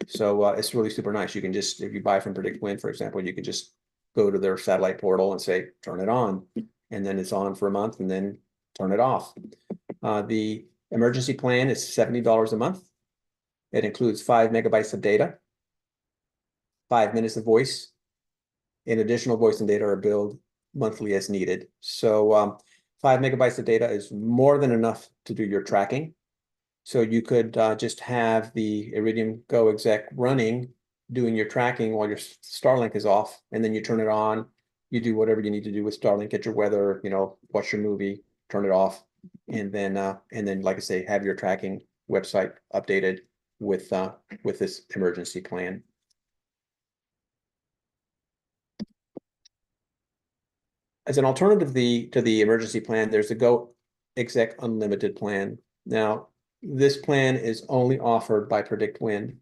So it's really super nice. You can just, if you buy from PredictWind, for example, you can just go to their satellite portal and say, turn it on. And then it's on for a month and then turn it off. The emergency plan is $70 a month. It includes 5 megabytes of data, 5 minutes of voice, and additional voice and data are billed monthly as needed. So 5 megabytes of data is more than enough to do your tracking. So you could just have the Iridium Go exec running, doing your tracking while your Starlink is off, and then you turn it on. You do whatever you need to do with Starlink, get your weather, watch your movie, turn it off, and then like I say, have your tracking website updated with this emergency plan. As an alternative to the emergency plan, there's the Go Exec Unlimited plan. Now, this plan is only offered by PredictWind.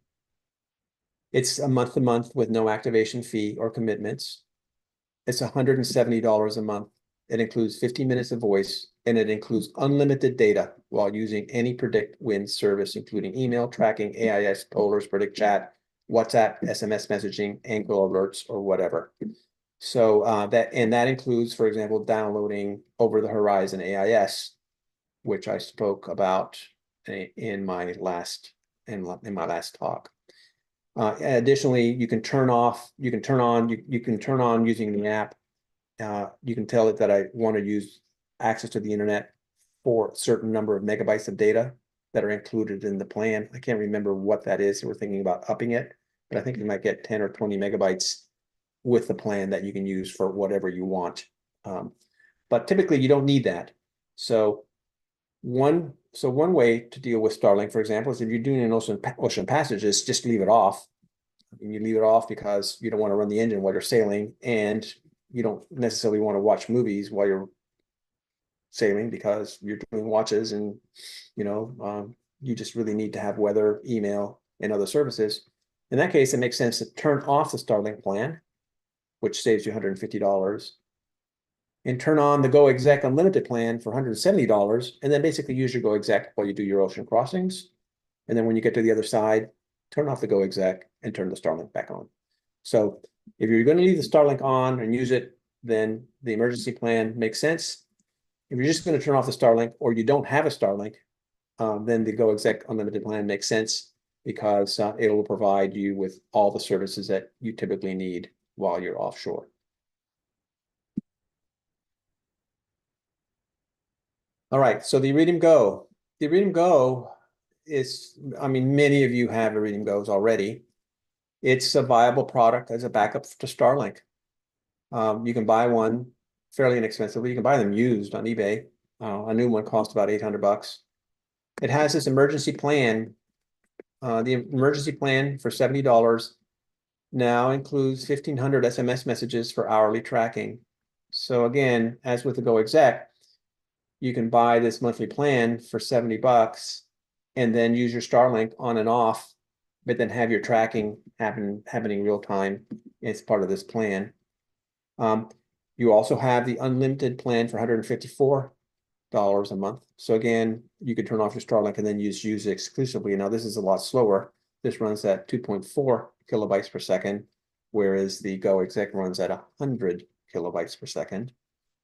It's a month to month with no activation fee or commitments. It's $170 a month. It includes 15 minutes of voice, and it includes unlimited data while using any PredictWind service, including email tracking, AIS, Polars, Predict Chat, WhatsApp, SMS messaging, angle alerts, or whatever. So that includes, for example, downloading over the horizon AIS, which I spoke about in my last talk. Additionally, you can turn on using the app. You can tell it that I want to use access to the internet for a certain number of megabytes of data that are included in the plan. I can't remember what that is. So we're thinking about upping it, but I think you might get 10 or 20 megabytes with the plan that you can use for whatever you want. But typically you don't need that. So one way to deal with Starlink, for example, is if you're doing an ocean passage, is just leave it off. And you leave it off because you don't want to run the engine while you're sailing, and you don't necessarily want to watch movies while you're sailing because you're doing watches, and you just really need to have weather, email, and other services. In that case, it makes sense to turn off the Starlink plan, which saves you $150, and turn on the Go Exec Unlimited plan for $170, and then basically use your Go Exec while you do your ocean crossings. And then when you get to the other side, turn off the Go Exec and turn the Starlink back on. So if you're going to leave the Starlink on and use it, then the emergency plan makes sense. If you're just going to turn off the Starlink, or you don't have a Starlink, then the Go Exec Unlimited plan makes sense, because it will provide you with all the services that you typically need while you're offshore. All right, so the Iridium Go. The Iridium Go is, I mean, many of you have Iridium Go's already. It's a viable product as a backup to Starlink. You can buy one fairly inexpensively. You can buy them used on eBay. A new one costs about $800. It has this emergency plan. The emergency plan for $70 now includes 1,500 SMS messages for hourly tracking. So again, as with the Go Exec, you can buy this monthly plan for $70 and then use your Starlink on and off, but then have your tracking happening real time. It's part of this plan. You also have the unlimited plan for $154 a month. So again, you could turn off your Starlink and then use it exclusively. Now this is a lot slower. This runs at 2.4 kilobytes per second, whereas the Go Exec runs at 100 kilobytes per second.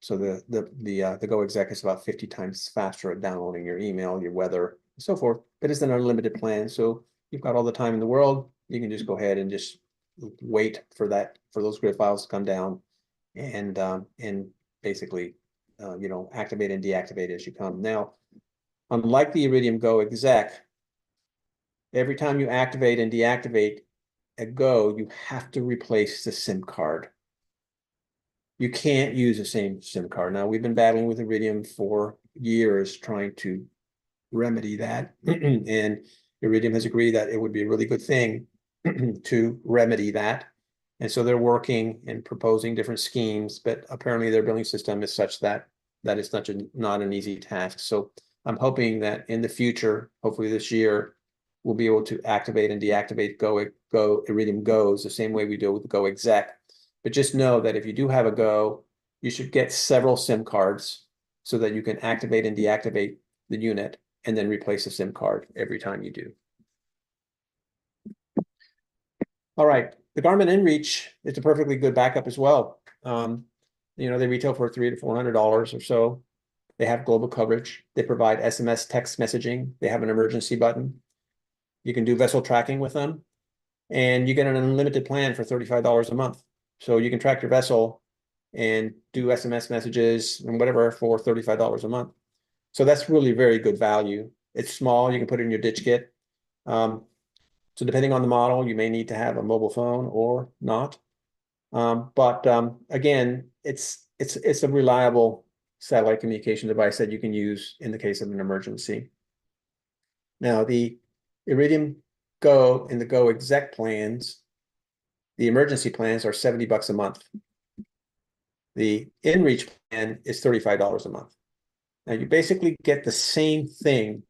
So the Go Exec is about 50 times faster at downloading your email, your weather, and so forth. But it's an unlimited plan, so you've got all the time in the world. You can just go ahead and just wait for those grid files to come down, and basically activate and deactivate as you come. Now, unlike the Iridium Go Exec, every time you activate and deactivate a Go, you have to replace the SIM card. You can't use the same SIM card. Now, we've been battling with Iridium for years trying to remedy that. And Iridium has agreed that it would be a really good thing to remedy that. And so they're working and proposing different schemes, but apparently their billing system is such that is not an easy task. So I'm hoping that in the future, hopefully this year, we'll be able to activate and deactivate Go Iridium Go's the same way we do with the Go Exec. But just know that if you do have a Go, you should get several SIM cards so that you can activate and deactivate the unit and then replace the SIM card every time you do. All right, the Garmin InReach is a perfectly good backup as well. They retail for $300 to $400 or so. They have global coverage. They provide SMS text messaging. They have an emergency button. You can do vessel tracking with them, and you get an unlimited plan for $35 a month. So you can track your vessel and do SMS messages and whatever for $35 a month. So that's really very good value. It's small. You can put it in your ditch kit. So depending on the model, you may need to have a mobile phone or not. But again, it's a reliable satellite communication device that you can use in the case of an emergency. Now, the Iridium Go and the Go Exec plans, the emergency plans are $70 a month. The InReach plan is $35 a month. Now, you basically get the same thing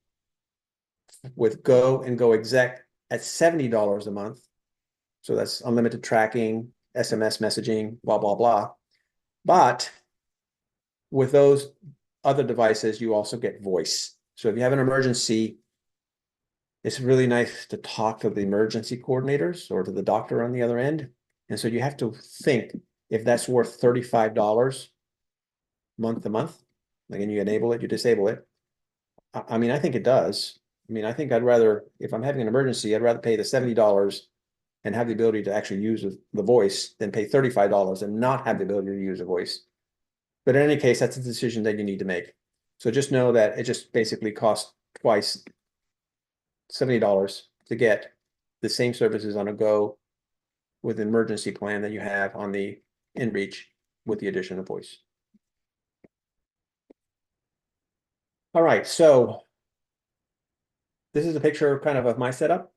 with Go and Go Exec at $70 a month. So that's unlimited tracking, SMS messaging, blah, blah, blah. But with those other devices, you also get voice. So if you have an emergency, it's really nice to talk to the emergency coordinators or to the doctor on the other end. And so you have to think if that's worth $35 month to month. Again, you enable it, you disable it. I mean, I think it does. I mean, I think I'd rather, if I'm having an emergency, I'd rather pay the $70 and have the ability to actually use the voice than pay $35 and not have the ability to use a voice. But in any case, that's a decision that you need to make. So just know that it just basically costs twice $70 to get the same services on a Go with an emergency plan that you have on the InReach with the addition of voice. All right, so this is a picture kind of my setup.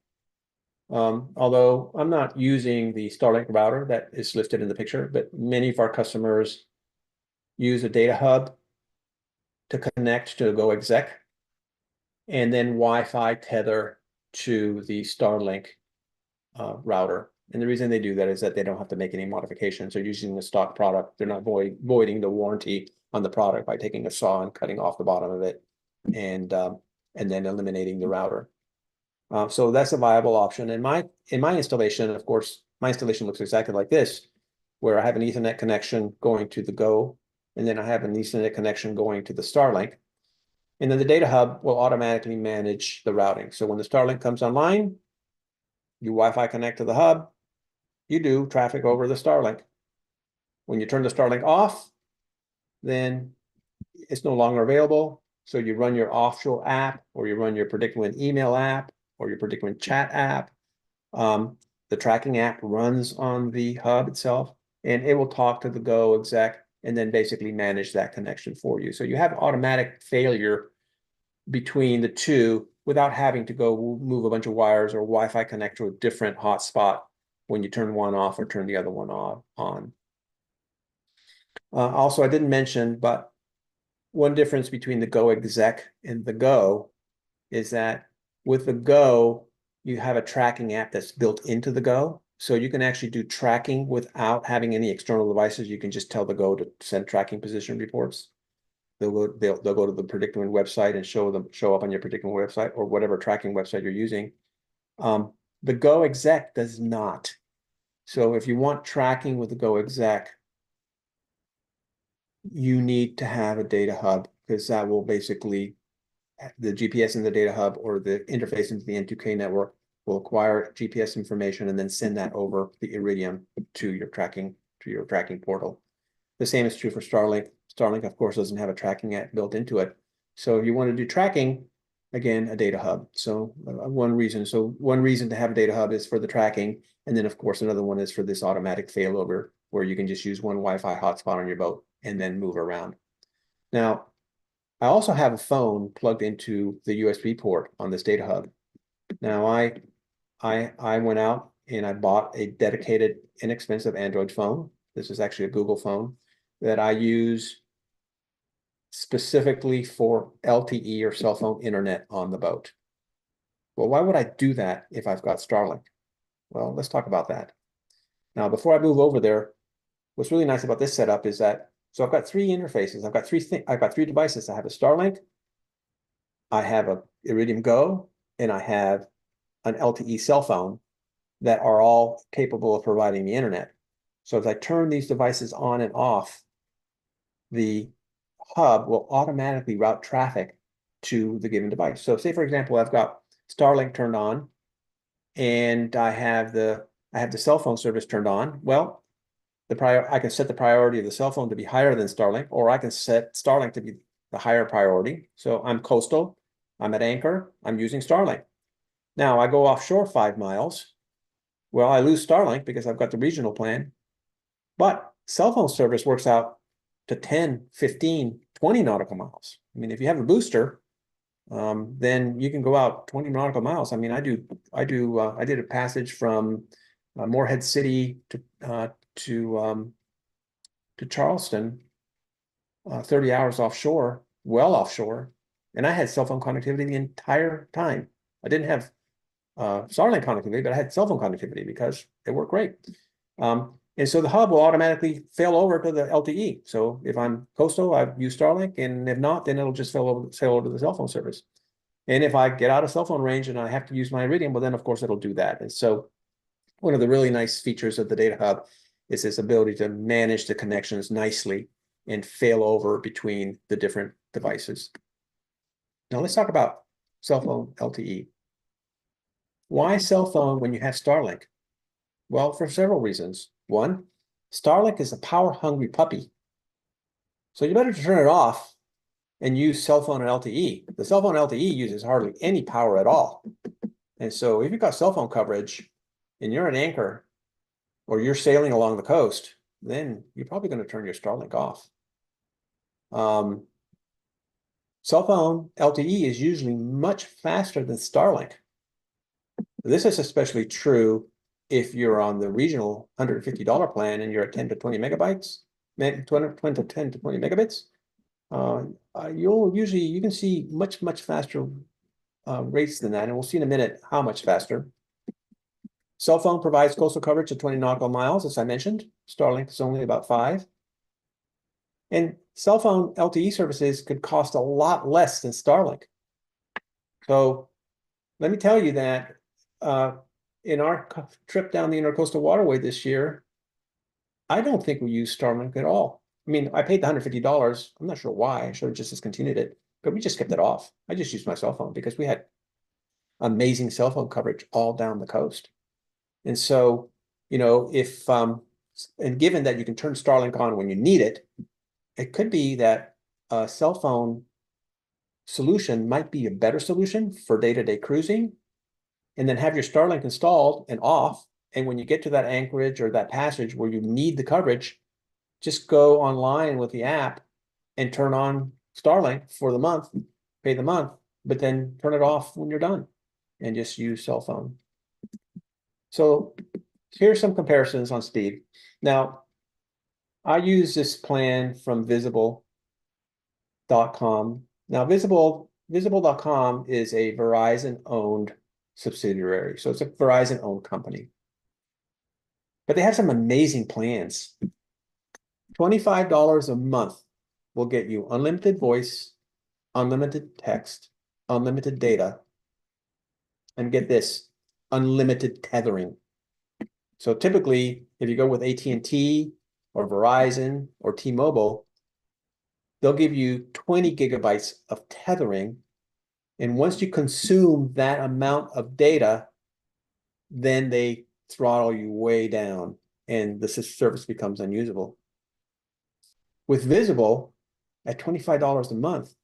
Although I'm not using the Starlink router that is listed in the picture, but many of our customers use a data hub to connect to Go exec and then Wi-Fi tether to the Starlink router. And the reason they do that is that they don't have to make any modifications. They're using the stock product. They're not voiding the warranty on the product by taking a saw and cutting off the bottom of it and then eliminating the router. So that's a viable option. And in my installation, of course, my installation looks exactly like this, where I have an Ethernet connection going to the Go, and then I have an Ethernet connection going to the Starlink. And then the data hub will automatically manage the routing. So when the Starlink comes online, you Wi-Fi connect to the hub, you do traffic over the Starlink. When you turn the Starlink off, then it's no longer available. So you run your offshore app, or you run your predicament email app, or your predicament chat app. The tracking app runs on the hub itself, and it will talk to the Go exec and then basically manage that connection for you. So you have automatic failure between the two without having to go move a bunch of wires or Wi-Fi connect to a different hotspot when you turn one off or turn the other one on. Also, I didn't mention, but one difference between the Go exec and the Go is that with the Go, you have a tracking app that's built into the Go. So you can actually do tracking without having any external devices. You can just tell the Go to send tracking position reports. They'll go to the predicament website and show up on your predicament website or whatever tracking website you're using. The Go exec does not. So if you want tracking with the Go exec, you need to have a data hub, because that will basically, the GPS in the data hub or the interface into the N2K network will acquire GPS information and then send that over the Iridium to your tracking portal. The same is true for Starlink. Starlink, of course, doesn't have a tracking app built into it. So if you want to do tracking, again, a data hub. So one reason to have a data hub is for the tracking. And then, of course, another one is for this automatic failover, where you can just use one Wi-Fi hotspot on your boat and then move around. Now, I also have a phone plugged into the USB port on this data hub. Now, I went out and I bought a dedicated, inexpensive Android phone. This is actually a Google phone that I use specifically for LTE or cell phone internet on the boat. Well, why would I do that if I've got Starlink? Well, let's talk about that. Now, before I move over there, what's really nice about this setup is that, so I've got three interfaces. I've got three devices. I have a Starlink, I have a Iridium Go, and I have an LTE cell phone that are all capable of providing the internet. So as I turn these devices on and off, the hub will automatically route traffic to the given device. So say, for example, I've got Starlink turned on and I have the cell phone service turned on. Well, I can set the priority of the cell phone to be higher than Starlink, or I can set Starlink to be the higher priority. So I'm coastal, I'm at anchor, I'm using Starlink. Now I go offshore 5 miles. Well, I lose Starlink because I've got the regional plan, but cell phone service works out to 10, 15, 20 nautical miles. I mean, if you have a booster, then you can go out 20 nautical miles. I mean, I did a passage from Morehead City to Charleston, 30 hours offshore, well offshore, and I had cell phone connectivity the entire time. I didn't have Starlink connectivity, but I had cell phone connectivity because it worked great. And so the hub will automatically fail over to the LTE. So if I'm coastal, I use Starlink, and if not, then it'll just fail over to the cell phone service. And if I get out of cell phone range and I have to use my Iridium, well, then of course it'll do that. And so one of the really nice features of the data hub is this ability to manage the connections nicely and fail over between the different devices. Now let's talk about cell phone LTE. Why cell phone when you have Starlink? Well, for several reasons. One, Starlink is a power-hungry puppy. So you better turn it off and use cell phone and LTE. The cell phone LTE uses hardly any power at all. And so if you've got cell phone coverage and you're an anchor or you're sailing along the coast, then you're probably going to turn your Starlink off. Cell phone LTE is usually much faster than Starlink. This is especially true if you're on the regional $150 plan and you're at 10 to 20 megabytes, 10 to 20 megabits. You can see much faster rates than that, and we'll see in a minute how much faster. Cell phone provides coastal coverage of 20 nautical miles, as I mentioned. Starlink is only about 5. And cell phone LTE services could cost a lot less than Starlink. So let me tell you that in our trip down the Intercoastal Waterway this year, I don't think we used Starlink at all. I mean, I paid the $150. I'm not sure why. I should have just discontinued it, but we just kept it off. I just used my cell phone because we had amazing cell phone coverage all down the coast. And so, if and given that you can turn Starlink on when you need it, it could be that a cell phone solution might be a better solution for day-to-day cruising, and then have your Starlink installed and off. And when you get to that anchorage or that passage where you need the coverage, just go online with the app and turn on Starlink for the month, pay the month, but then turn it off when you're done and just use cell phone. So here's some comparisons on speed. Now, I use this plan from visible.com. Now, visible.com is a Verizon-owned subsidiary. So it's a Verizon-owned company. But they have some amazing plans. $25 a month will get you unlimited voice, unlimited text, unlimited data, and get this, unlimited tethering. So typically, if you go with AT&T or Verizon or T-Mobile, they'll give you 20 gigabytes of tethering. And once you consume that amount of data, then they throttle you way down and the service becomes unusable. With Visible, at $25 a month,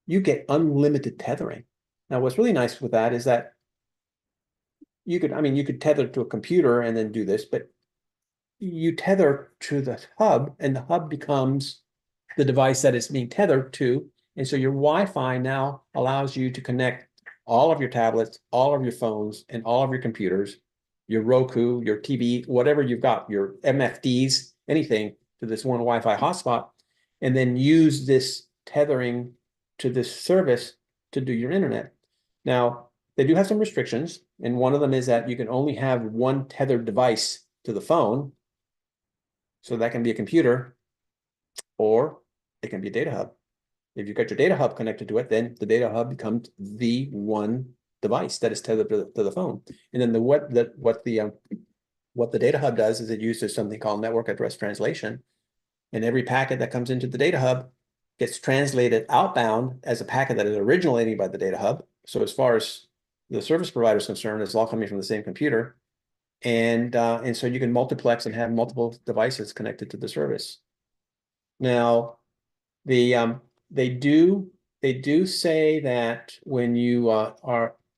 you get unlimited tethering. Now, what's really nice with that is that you could tether to a computer and then do this, but you tether to the hub and the hub becomes the device that it's being tethered to. And so your Wi-Fi now allows you to connect all of your tablets, all of your phones, and all of your computers, your Roku, your TV, whatever you've got, your MFDs, anything, to this one Wi-Fi hotspot, and then use this tethering to this service to do your internet. Now, they do have some restrictions, and one of them is that you can only have one tethered device to the phone. So that can be a computer, or it can be a data hub. If you've got your data hub connected to it, then the data hub becomes the one device that is tethered to the phone. And then what the data hub does is it uses something called network address translation. And every packet that comes into the data hub gets translated outbound as a packet that is originating by the data hub. So as far as the service provider is concerned, it's all coming from the same computer. And so you can multiplex and have multiple devices connected to the service. Now, they do say that when you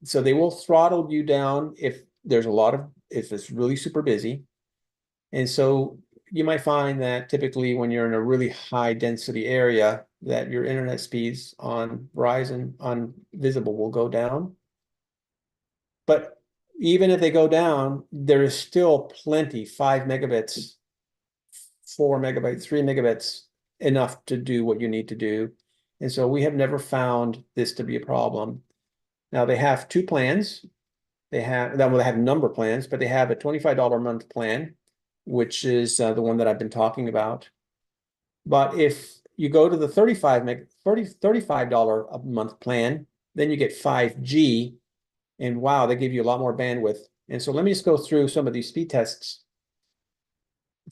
so they will throttle you down if it's really super busy. And so you might find that typically when you're in a really high density area, that your internet speeds on Verizon, on Visible, will go down. But even if they go down, there is still plenty, 5 megabits, 4 megabytes, 3 megabits, enough to do what you need to do. And so we have never found this to be a problem. Now they have 2 plans. They have number plans, but they have a $25 a month plan, which is the one that I've been talking about. But if you go to the $35 a month plan, then you get 5G, and wow, they give you a lot more bandwidth. And so let me just go through some of these speed tests.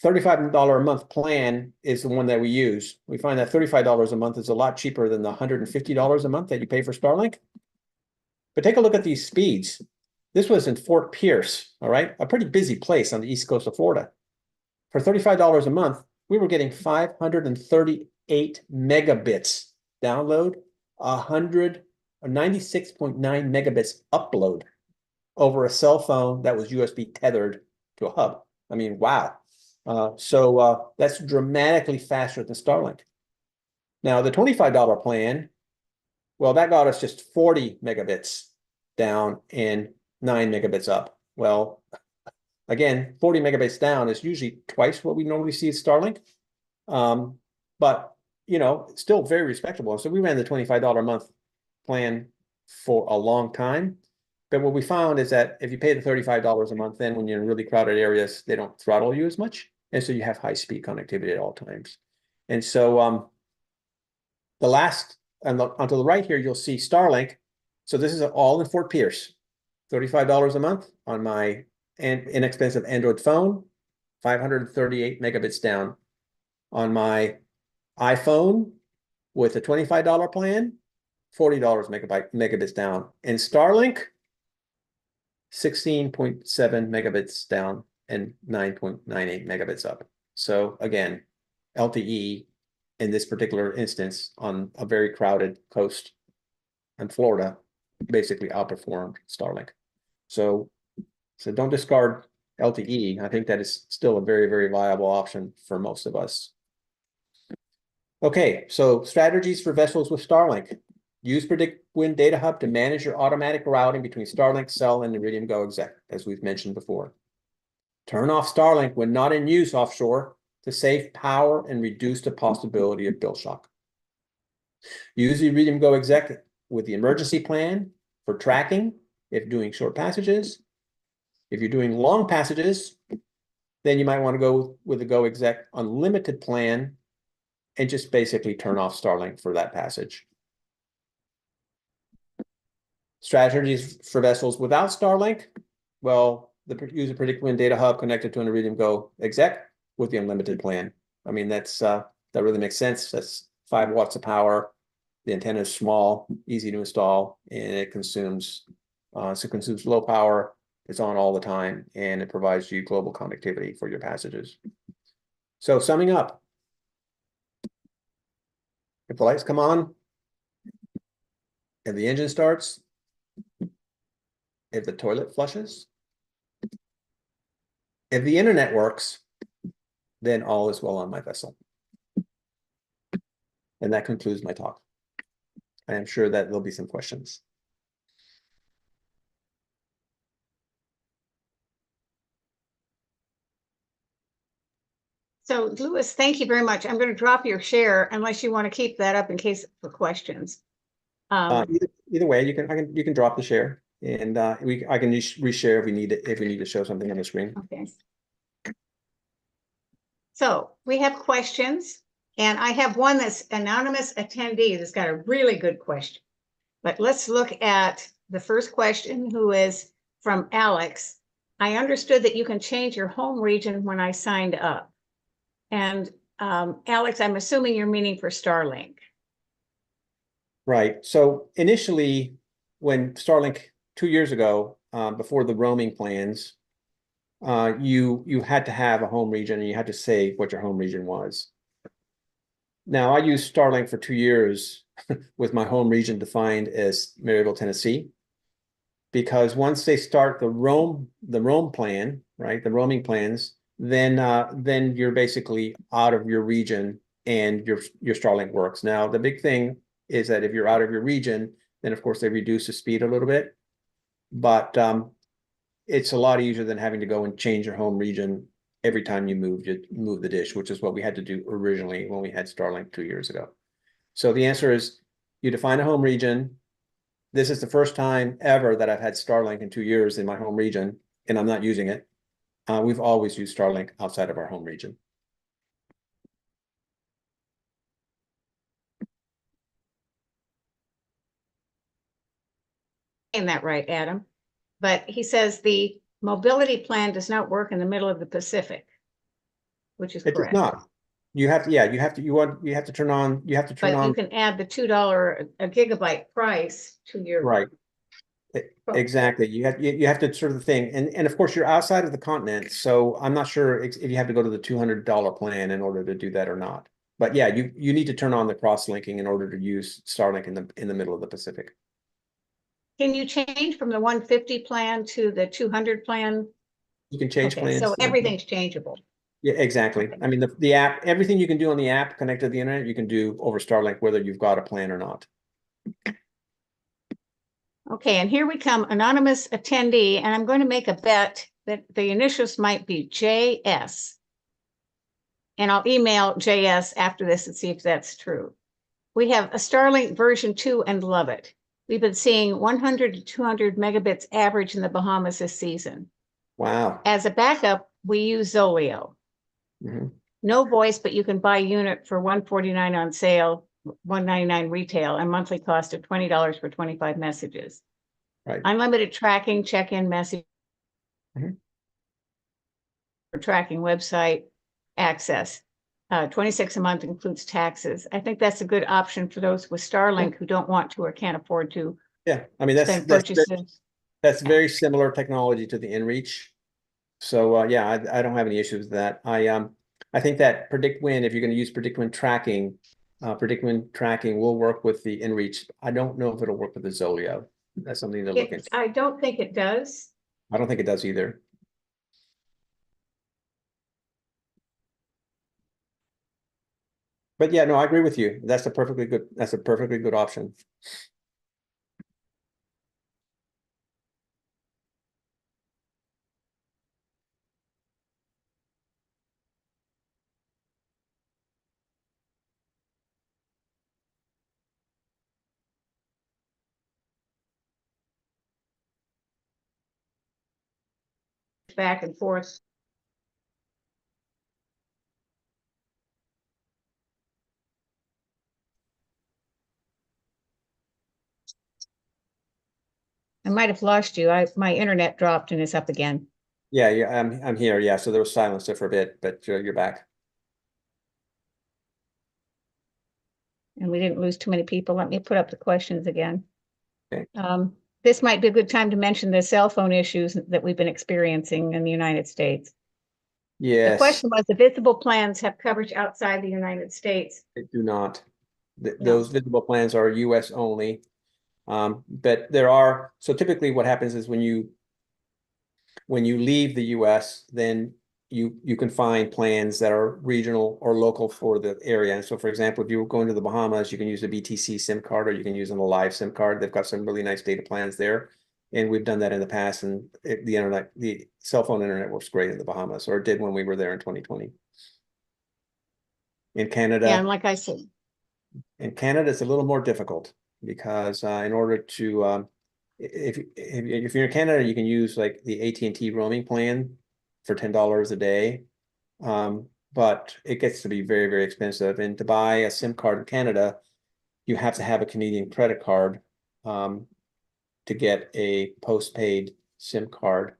$35 a month plan is the one that we use. We find that $35 a month is a lot cheaper than the $150 a month that you pay for Starlink. But take a look at these speeds. This was in Fort Pierce, all right? A pretty busy place on the east coast of Florida. For $35 a month, we were getting 538 megabits download, 96.9 megabits upload over a cell phone that was USB tethered to a hub. I mean, wow. So that's dramatically faster than Starlink. Now, the $25 plan Well, that got us just 40 megabits down and 9 megabits up. Well, again, 40 megabits down is usually twice what we normally see at Starlink. But you know, still very respectable. So we ran the $25 a month plan for a long time. But what we found is that if you pay the $35 a month, then when you're in really crowded areas, they don't throttle you as much. And so you have high speed connectivity at all times. And so the last onto the right here, you'll see Starlink. So this is all in Fort Pierce, $35 a month on my inexpensive Android phone, 538 megabits down. On my iPhone with a $25 plan, $40 megabits down. And Starlink, 16.7 megabits down and 9.98 megabits up. So again, LTE in this particular instance on a very crowded coast in Florida basically outperformed Starlink. So don't discard LTE. I think that is still a very, very viable option for most of us. Okay, so strategies for vessels with Starlink. Use PredictWind Data Hub to manage your automatic routing between Starlink, Cell, and Iridium Go Exec, as we've mentioned before. Turn off Starlink when not in use offshore to save power and reduce the possibility of bill shock. Use Iridium Go Exec with the emergency plan for tracking if doing short passages. If you're doing long passages, then you might want to go with the Go Exec unlimited plan and just basically turn off Starlink for that passage. Strategies for vessels without Starlink. Well, use a PredictWind Data Hub connected to an Iridium Go Exec with the unlimited plan. I mean, that really makes sense. That's 5 watts of power. The antenna is small, easy to install, and it consumes low power. It's on all the time, and it provides you global connectivity for your passages. So summing up, if the lights come on, if the engine starts, if the toilet flushes, if the internet works, then all is well on my vessel. And that concludes my talk. I am sure that there'll be some questions. So Louis, thank you very much. I'm going to drop your share unless you want to keep that up in case for questions. Either way, you can drop the share, and I can reshare if we need to show something on the screen. Okay. So we have questions, and I have one that's anonymous attendee that's got a really good question. But let's look at the first question, who is from Alex. I understood that you can change your home region when I signed up. And Alex, I'm assuming you're meaning for Starlink. Right. So initially, when Starlink 2 years ago, before the roaming plans, you had to have a home region and you had to say what your home region was. Now I used Starlink for 2 years with my home region defined as Maryville, Tennessee, because once they start the roam plan, right, the roaming plans, then you're basically out of your region and your Starlink works. Now the big thing is that if you're out of your region, then of course they reduce the speed a little bit, but it's a lot easier than having to go and change your home region every time you move the dish, which is what we had to do originally when we had Starlink 2 years ago. So the answer is you define a home region. This is the first time ever that I've had Starlink in 2 years in my home region, and I'm not using it. We've always used Starlink outside of our home region. Saying that right, Adam. But he says the mobility plan does not work in the middle of the Pacific, which is It does correct. not. You have to turn on. But you can add the $2 a gigabyte price to your right. Exactly. You have to sort of thing, and of course you're outside of the continent, so I'm not sure if you have to go to the $200 plan in order to do that or not. But yeah, you need to turn on the cross linking in order to use Starlink in the middle of the Pacific. Can you change from the 150 plan to the 200 plan? You can change plans. So everything's changeable. Yeah, exactly. Okay. I mean, the app, everything you can do on the app connected to the internet, you can do over Starlink, whether you've got a plan or not. Okay, and here we come, anonymous attendee, and I'm going to make a bet that the initials might be JS. And I'll email JS after this and see if that's true. We have a Starlink version 2 and love it. We've been seeing 100 to 200 megabits average in the Bahamas this season. Wow. As a backup, we use Zoleo. Mhm. No voice, but you can buy unit for $149 on sale, $199 retail, and monthly cost of $20 for 25 messages. Right. Unlimited tracking, check-in message, Mhm. for tracking website access. 26 a month includes taxes. I think that's a good option for those with Starlink who don't want to or can't afford to Yeah, I mean, spend purchases. that's very similar technology to the inReach. So yeah, I don't have any issues with that. I think that predict when, if you're going to use predict when tracking will work with the inReach. I don't know if it'll work with the Zoleo. That's something to look into. I don't think it does. I don't think it does either. But yeah, no, I agree with you. That's a perfectly good option. Back and forth. I might have lost you. My internet dropped and is up again. Yeah, yeah, I'm here. Yeah, so there was silence there for a bit, but you're back. And we didn't lose too many people. Let me put up the questions again. Okay. This might be a good time to mention the cell phone issues that we've been experiencing in the United States. The Yes, question was, the visible plans have coverage outside the United States. they do not. No. Those visible plans are US only. But there are, so typically what happens is when you leave the US, then you can find plans that are regional or local for the area. And so for example, if you were going to the Bahamas, you can use a BTC SIM card or you can use an Alive SIM card. They've got some really nice data plans there. And we've done that in the past, and the cell phone internet works great in the Bahamas, or it did when we were there in 2020. In Canada, Yeah, and like I said, it's a little more difficult because in order to if you're in Canada, you can use like the AT&T roaming plan for $10 a day. But it gets to be very, very expensive. And to buy a SIM card in Canada, you have to have a Canadian credit card to get a postpaid SIM card.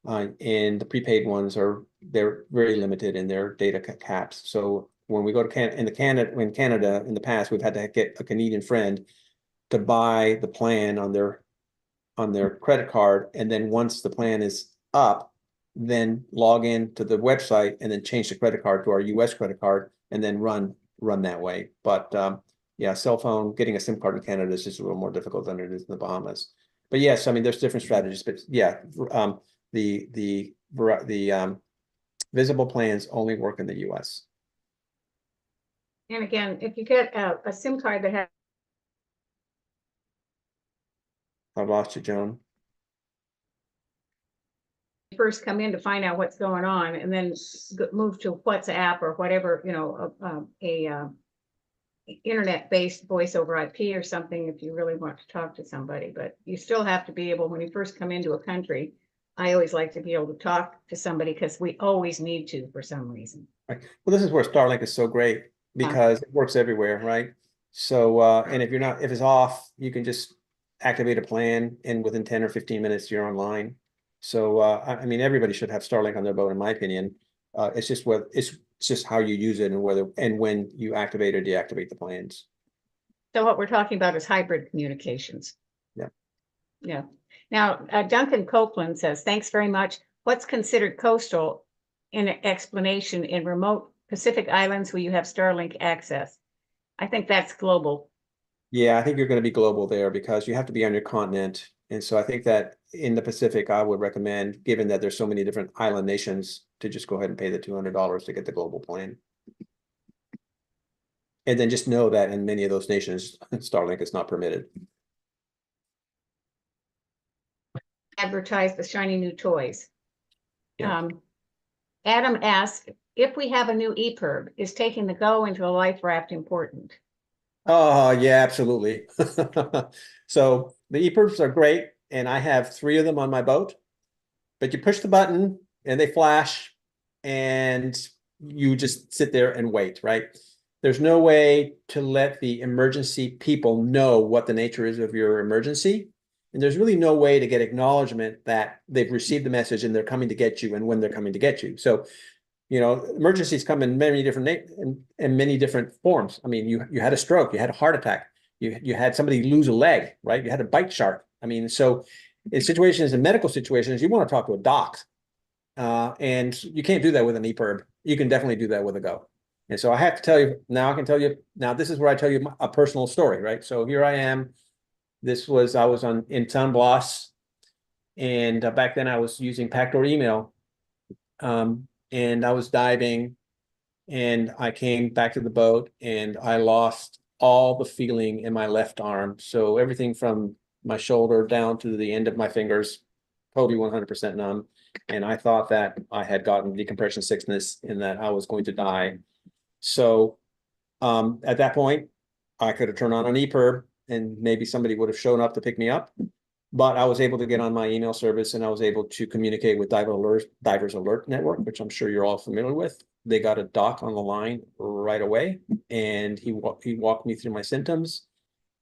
And the prepaid ones they're very limited in their data caps. So when we go to Canada in the past, we've had to get a Canadian friend to buy the plan on their credit card, and then once the plan is up, then log in to the website and then change the credit card to our US credit card and then run that way. But yeah, cell phone, getting a SIM card in Canada is just a little more difficult than it is in the Bahamas. But yes, I mean, there's different strategies, but yeah, the visible plans only work in the US. and again, if you get a SIM card that has I've lost you, Joan. first come in to find out what's going on and then move to WhatsApp or whatever, internet-based voice over IP or something if you really want to talk to somebody. But you still have to be able, when you first come into a country, I always like to be able to talk to somebody because we always need to for some reason. Right. Well, this is where Starlink is so great because it works everywhere, right? So, and if it's off, you can just activate a plan and within 10 or 15 minutes, you're online. So, I mean, everybody should have Starlink on their boat, in my opinion. It's just how you use it and when you activate or deactivate the plans. So what we're talking about is hybrid communications. Yeah. Yeah. Now, Duncan Copeland says, thanks very much. What's considered coastal in explanation in remote Pacific islands where you have Starlink access? I think that's global. Yeah, I think you're going to be global there because you have to be on your continent. And so I think that in the Pacific, I would recommend, given that there's so many different island nations, to just go ahead and pay the $200 to get the global plan. And then just know that in many of those nations, Starlink is not permitted. advertised with shiny new toys. Yeah. Adam asks, if we have a new EPIRB, is taking the go into a life raft important? Oh, yeah, absolutely. So the EPIRBs are great, and I have 3 of them on my boat. But you push the button and they flash, and you just sit there and wait, right? There's no way to let the emergency people know what the nature is of your emergency. And there's really no way to get acknowledgement that they've received the message and they're coming to get you and when they're coming to get you. So, emergencies come in many different in many different forms. I mean, you had a stroke, you had a heart attack, you had somebody lose a leg, right? You had a bite shark. I mean, so in situations, in medical situations, you want to talk to a doc. And you can't do that with an EPIRB. You can definitely do that with a Go. And so I have to tell you, now I can tell you, now this is where I tell you a personal story, right? So here I am. I was in San Blas, and back then I was using backdoor email. And I was diving, and I came back to the boat, and I lost all the feeling in my left arm. So everything from my shoulder down to the end of my fingers, totally 100% numb. And I thought that I had gotten decompression sickness and that I was going to die. So at that point, I could have turned on an EPIRB and maybe somebody would have shown up to pick me up. But I was able to get on my email service, and I was able to communicate with Divers Alert Network, which I'm sure you're all familiar with. They got a doc on the line right away, and he walked me through my symptoms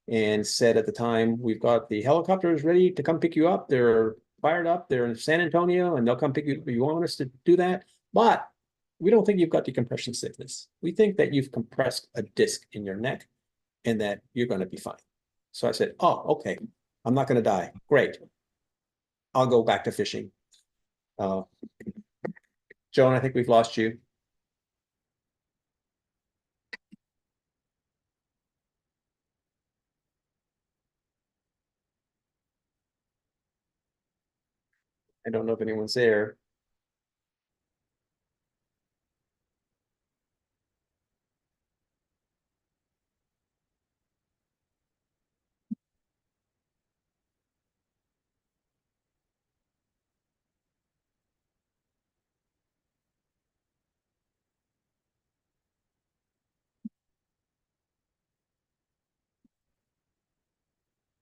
and said at the time, we've got the helicopters ready to come pick you up. They're fired up. They're in San Antonio, and they'll come pick you up. You want us to do that? But we don't think you've got decompression sickness. We think that you've compressed a disc in your neck and that you're going to be fine. So I said, oh, okay. I'm not going to die. Great. I'll go back to fishing. Joan, I think we've lost you. I don't know if anyone's there.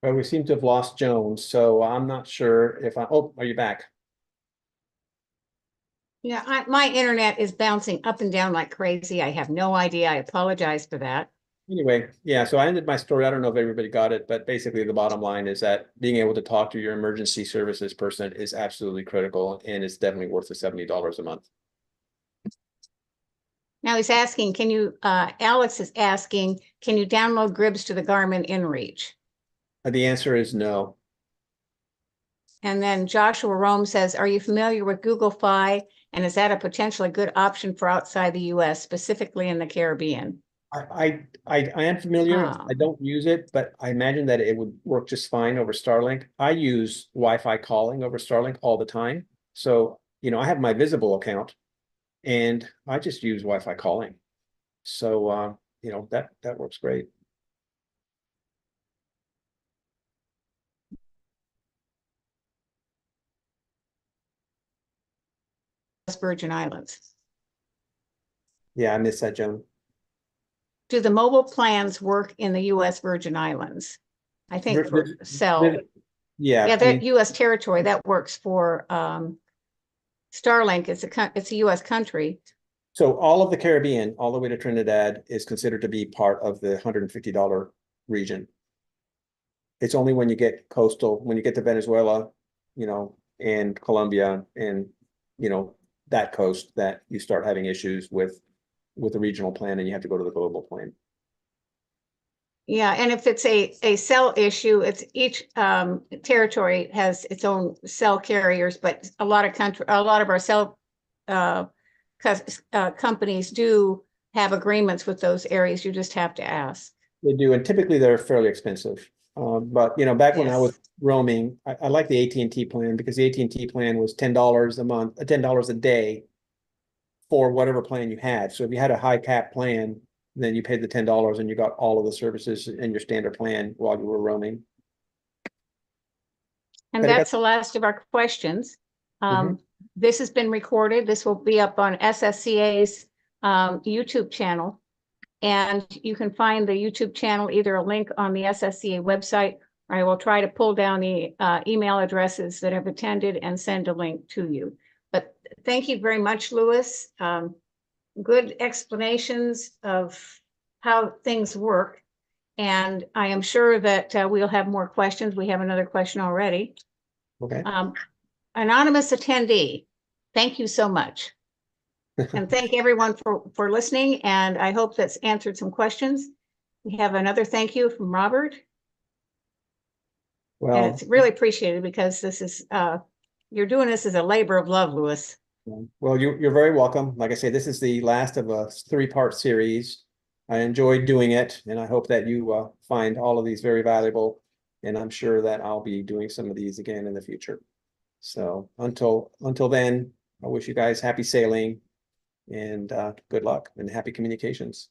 Well, we seem to have lost Joan, so I'm not sure if oh, are you back? Yeah, my internet is bouncing up and down like crazy. I have no idea. I apologize for that. Anyway, yeah, so I ended my story. I don't know if everybody got it, but basically the bottom line is that being able to talk to your emergency services person is absolutely critical, and it's definitely worth the $70 a month. Now he's asking, Alex is asking, can you download Gribs to the Garmin InReach? The answer is no. And then Joshua Rome says, are you familiar with Google Fi? And is that a potentially good option for outside the US, specifically in the Caribbean? I am familiar. I don't use it, but I imagine that it would work just fine over Starlink. I use Wi-Fi calling over Starlink all the time. So, I have my Visible account and I just use Wi-Fi calling. So, that works great. Virgin Islands. Yeah, I miss that, Joan. Do the mobile plans work in the US Virgin Islands? I think for cell. Yeah, that US territory that works for Starlink. It's a US country. So all of the Caribbean, all the way to Trinidad, is considered to be part of the $150 region. It's only when you get when you get to Venezuela, and Colombia and, that coast that you start having issues with the regional plan and you have to go to the global plan. Yeah, and if it's a cell issue, it's each territory has its own cell carriers, but a lot of our cell companies do have agreements with those areas. You just have to ask. They do, and typically they're fairly expensive. But back when I was roaming, I like the AT&T plan because the AT&T plan was $10 a month, $10 a day for whatever plan you had. So if you had a high cap plan, then you paid the $10 and you got all of the services in your standard plan while you were roaming. And But I got- that's the last of our questions. Mhm. This has been recorded. This will be up on SSCA's YouTube channel. And you can find the YouTube channel, either a link on the SSCA website, or I will try to pull down the email addresses that have attended and send a link to you. But thank you very much, Louis. Good explanations of how things work. And I am sure that we'll have more questions. We have another question already. Okay. Anonymous attendee, thank you so much. And thank everyone for listening. And I hope that's answered some questions. We have another thank you from Robert. And Well, it's really appreciated because this is, you're doing this as a labor of love, Louis. well, you're very welcome. Like I say, this is the last of a 3-part series. I enjoyed doing it, and I hope that you find all of these very valuable. And I'm sure that I'll be doing some of these again in the future. So until then, I wish you guys happy sailing and good luck and happy communications.